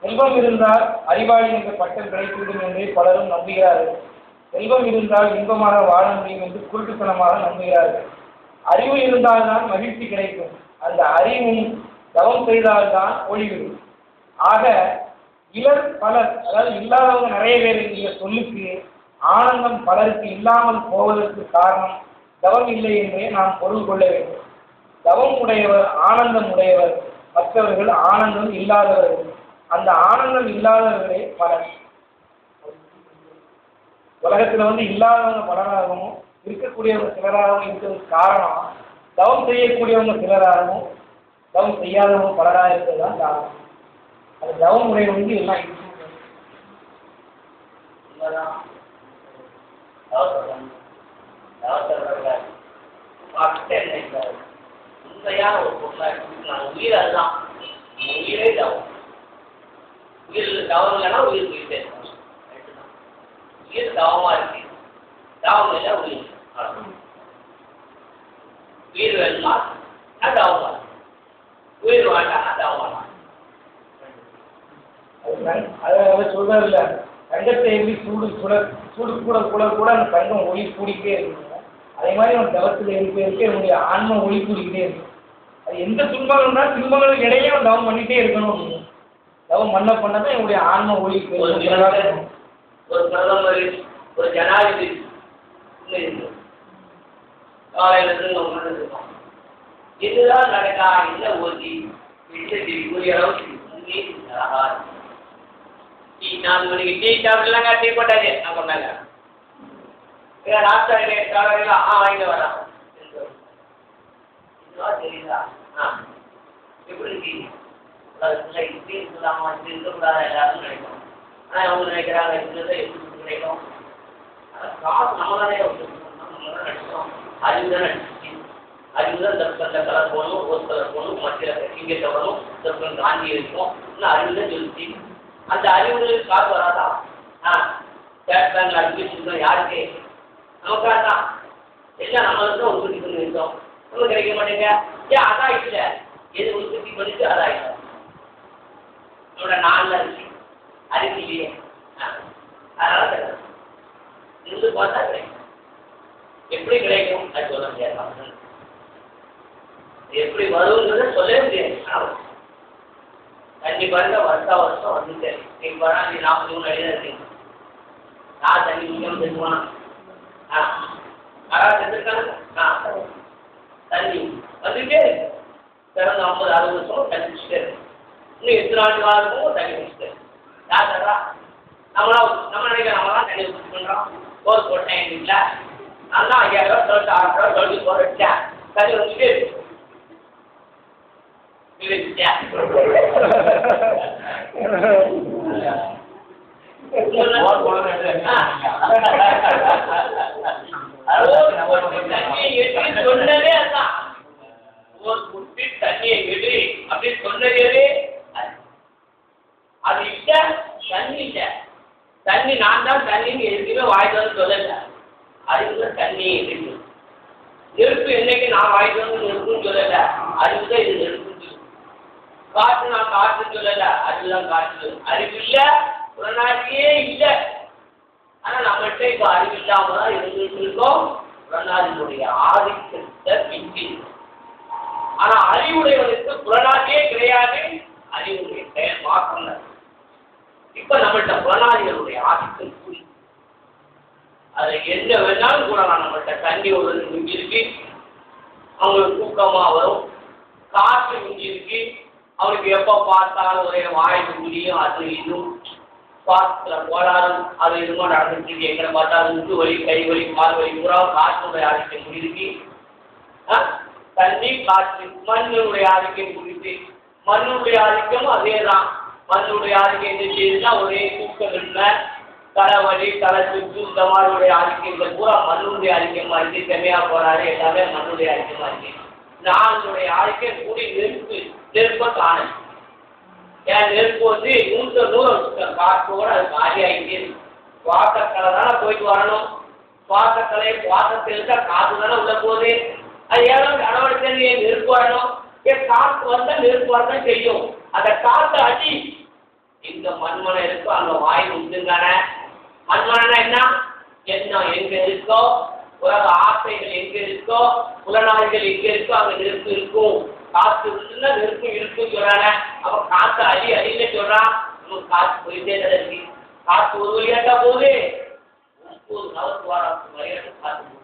செல்வம் இருந்தால் அறிவாளி என்ற பட்டம் கிடைத்துவிடும் என்றே பலரும் நம்புகிறார்கள். செல்வம் இருந்தால் இன்பமாக வாழ முடியும் என்று குருட்டுத்தனமாக நம்புகிறார்கள். அறிவு இருந்தால்தான் மகிழ்ச்சி கிடைக்கும். அந்த அறிவும் தவம் செய்தால்தான் ஒளிவிடும். ஆக இலர் பலர், அதாவது இல்லாதவங்க நிறைய பேர் என்கிற சொல்லுக்கு ஆனந்தம் பலருக்கு இல்லாமல் போவதற்கு காரணம் தவம் இல்லை என்றே நாம் பொருள் கொள்ள வேண்டும். தவம் உடையவர் ஆனந்தம் உடையவர், மற்றவர்கள் ஆனந்தம் இல்லாதவர்கள். அந்த ஆனந்தம் இல்லாதவர்களே பலர். உலகத்தில் இல்லாதவங்க பலராகவும் இருக்கக்கூடியவங்க சிலராகவும் இருக்கிறதுக்கு காரணம் தவம் செய்யக்கூடியவங்க சிலராகவும் தவம் செய்யாதவங்க பலராக இருக்கிறது தான் காரணம். அது தவம் உடையவங்க எல்லாம் இருக்கு. உண்மையான ஒரு பொருளாக உயிர் அதுதான். உயிரே தவம். உயிர் தவம் இல்லைன்னா உயிர் போயிட்டே இருக்கும். உயிர் தவமா இருக்கு. தவம் இல்லை உயிர். உயிர் வேணுமா தவமா, உயிர் வேண்டாம்னா தவமா. அதை சொல்றது இல்லை. தங்கத்தை எப்படி சூடு கூட கூட கூட அந்த தங்கம் ஒளி கூடிக்கிட்டே இருக்குங்க. அதே மாதிரி நம்ம தவத்தில் இருக்க என்னுடைய ஆன்ம ஒளி கூடிக்கிட்டே இருக்கும். அது எந்த துன்பங்கள்னா துன்பங்களுக்கு இடையே அவன் தவம் பண்ணிகிட்டே இருக்கணும் அப்படின்னு. தவம் பண்ணதான் என்னுடைய ஆன்ம ஒளி. ஒரு பிரதமர், ஒரு ஜனாதிபதி காலையிலிருந்து இருக்கோம். இதுதான் நடக்கா இல்லை ஓதி கூடிய அளவுக்கு 4 மணிக்கு டீ சாப்பிடலாங்க, டீ போட்டாச்சு நான் சொன்னாங்க. காலையில் வாங்கிட்டு வரான். இதுவா தெரியுதா? எப்படி இப்படி இருக்கலாமா, இப்படி இருக்கக்கூடாதா எல்லாருக்கும் நினைக்கும். ஆனால் அவங்க நினைக்கிறாங்க இருக்கிறத எப்படி கிடைக்கும். காசு நம்ம தானே நடிச்சோம். அறிவுதான் நடிச்சு அறிவுதான் தற்கொலை கலர் போகணும், ஒரு கலர் போகணும், மத்தியில் இங்கே தவறணும், தற்கொலை தாண்டி இருக்கும். இன்னும் அறிவுதான் சொல்லிச்சு. அந்த அறிவுகளுக்கு காசு வராதா? பேங்க்ல அட்மிஷன் யாருக்கு? நமக்காக தான். எல்லாம் நம்மளுக்கு தான் உற்பத்தி பண்ணி இருக்கோம். நம்ம கிடைக்க மாட்டேங்க. ஏன் அதான் இல்லை, எது உற்பத்தி பண்ணிட்டு அதான் இல்லை. நம்மளோட நாளில் இருக்கு அறிவு இல்லையே. அதனால இருந்து பார்த்தா கிடைக்கும். எப்படி கிடைக்கும் அது சொல்ல முடியாது. எப்படி வருங்கிறத சொல்லவே முடியாது. தண்ணி பாருங்க வருஷம் வந்துட்டு நீங்க பாருங்க, நீ 43 அடி தான் இருக்கீங்க. நான் தண்ணி முக்கியம் தெரியுமா? யாராவது செஞ்சிருக்காங்க? தண்ணி வந்துட்டே இருக்கு. பிறந்த 50-60 வருஷம் தண்ணி குடிச்சுட்டே இருக்கு. இன்னும் எத்தனை ஆண்டு காலத்துக்கும் தண்ணி குடிச்சுட்டு இருக்கு. யார் தர்றா? நம்ம நினைக்கிறோம் நம்மளாம் தண்ணி குடிச்சு பண்ணுறோம். போர் போட்டேன் எங்கள் வீட்டில் நான் தான் 5000 ரூபா 6,000 ரூபா போர் வச்சேன். தண்ணி வந்துட்டே இருக்கு. சொன்னதே அதான். தண்ணியை எடு அப்படின்னு சொன்னதே அது இல்ல. தண்ணி இல்ல. தண்ணி நான் தான் தண்ணின்னு எதுக்குமே வாய்ட்டு வந்து சொல்லல. அதுக்குள்ள தண்ணி இருக்கு. நெருப்பு என்னைக்கு நான் வாய்ட்டு வந்து நெருப்புன்னு சொல்லல. அதுக்குதான் இது நெருப்பு. காற்று நான் காற்று சொல்லல. அதுதான் காற்று. அறிவு இல்ல, புறநாடியே இல்லை. ஆனா நம்மகிட்ட இப்ப அறிவு இல்லாம தான் இருந்துட்டு இருக்கோம். புறநாடினுடைய ஆதிக்கத்தை பின்பி. ஆனா அறிவுடையவனுக்கு புறநாடியே கிடையாது. அறிவுடைய பெயர் மாற்றம். இப்ப நம்மள்கிட்ட புறநாடிகளுடைய ஆதிக்கம் கூடி அதை என்ன வேணாலும் கூடலாம். நம்மள்கிட்ட தண்ணி ஒரு மிஞ்சி இருக்கு, அவங்களுக்கு தூக்கமா வரும். காற்று மிஞ்சி இருக்கு, அவனுக்கு எப்ப பார்த்தாலும் ஒரே வாய்ப்பு முடியும். அது இதுவும் சுவாசத்துல கோளாறும் அது இதுமோ நடந்துட்டு எங்களை பார்த்தா முட்டு வலி கை வலி கால் வலி பூரா காற்றுடைய ஆதிக்கம் முடிருக்கு. தண்ணி காற்று மண்ணுடைய ஆதிக்கம் குறித்து மண்ணுடைய ஆதிக்கமும் அதே தான். மண்ணுடைய ஆதிக்கம் என்ன செய்யுதுன்னா ஒரே தூக்கமின்மை தலைவலி தலை சுற்று இந்த மாதிரியுடைய ஆதிக்கங்கள் பூரா மண்ணுடைய ஆதிக்கமா இருக்கு. செம்மையா போறாரு எல்லாமே மண்ணுடைய ஆதிக்கமா இருக்கு. நாளுடைய ஆதிக்கம் கூடி நெருப்ப காணல் ஏன் நெருப்பு வந்து 100 காற்றோட அது காலியாகிட்டு சுவாசக்கலை தானே போயிட்டு வரணும். சுவாசக்கலை சுவாசத்தை இருந்தா காற்று தானே உள்ள போகுது. அது ஏதாவது நடவடிக்கை நெருப்பு வரணும். காற்று வந்தா நெருப்பு வரதான் செய்யும். அந்த காற்று அடி எங்க மண்மனை இருக்கோ அங்க வாயு உண்டுங்கான. மண்மனைனா என்ன எண்ணம் எங்க இருக்கோ உலக ஆசைகள் எங்க இருக்கோ புலனாய்கள் எங்க இருக்கோ அங்க நெருப்பு இருக்கும். காற்று இருக்குன்னா நெருப்பு இருக்குன்னு சொல்றாங்க. அப்ப காற்று அடி அடின்னு சொல்றான். நமக்கு காற்று போயிட்டே தான் இருக்கு. காற்று ஒரு வழியாட்டா போகுது 9 நாளுக்கு வாரம் வழியாட்டு காற்று போகுது.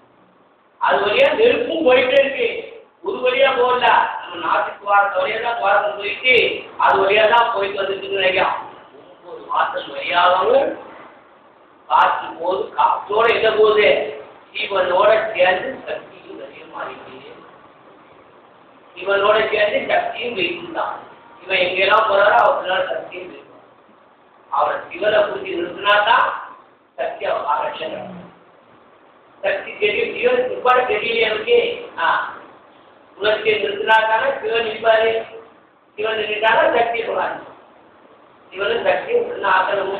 அது வழியா நெருப்பும் போயிட்டே இருக்கு. ஒரு வழியா போகல நம்ம நாட்டுக்கு வாரத்து வழியா தான் வாரம் போயிட்டு அது வழியா தான் போயிட்டு வந்துட்டு நினைக்கிறோம். 9 வாசல் வழியாகவும் காற்று போகுது. காற்றோட என்ன போகுது ஜீவனோட சேர்ந்து சக்தியும் நிறைய மாறிட்டு இவனோட சேர்ந்து சக்தியும் வைத்துதான். இவன் எங்கெல்லாம் போறாரோ அவர்களால சக்தியும் வைப்பான். அவரை சிவனை குறித்து நிறுத்தினா தான் சக்தி அவன் ஆரட்சம். சக்தி தெரியும் சிவன் நிற்பாடு தெரியலையே அவருக்கு. உலகத்தை நிறுத்தினா தானே சிவன் நிற்பாரு. சிவன் நின்றுட்டானா சக்தி போறாரு. சிவனும் சக்தியும் ஒன்னு ஆக்கணுமோ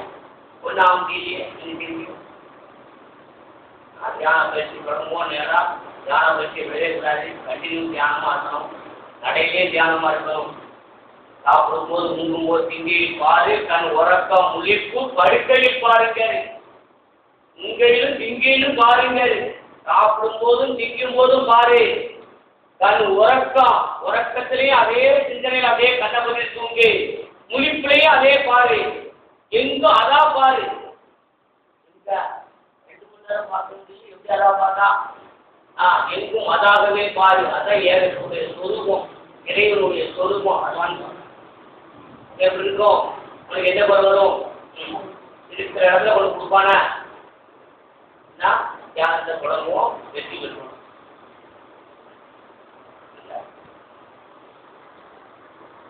ஒன்னு ஆக முடியலையே தெரியும். தியானம் பயிற்சி தொடங்குவோம். நேரம் தியானம் பயிற்சி விளையக்கூடாது. கண்டினியூ தியானமா இருக்கணும். நடையிலே தியானமா இருக்கணும். சாப்பிடும் போது முங்கும் போது திங்கையில் பாரு தன் உறக்கம் முழிப்பு படுக்கையில் பாருங்கள். உங்கையிலும் திங்கையிலும் பாருங்கள். சாப்பிடும் போதும் திங்கும் போதும் பாரு. தன் உறக்கத்திலேயே அதே சிந்தனையில் அதே கண்ணபதி தூங்கு. முழிப்பிலேயே அதே பாரு. எங்கும் அதான் பாரு. 2 மணி நேரம் பார்க்க முடியும். எப்படி அதான் பார்த்தா எங்கும் அதாகவே பாரு. அதான் ஏகத்துடைய சொரூபம் இறைவனுடைய சொரூபம். அதான் எப்படி இருக்கும் உனக்கு என்ன குறை வரும்? இருக்கிற இடத்துல உனக்கு கொடுப்பானா தியானத்தை தொடங்குவோம். வெற்றி பெறுவோம்.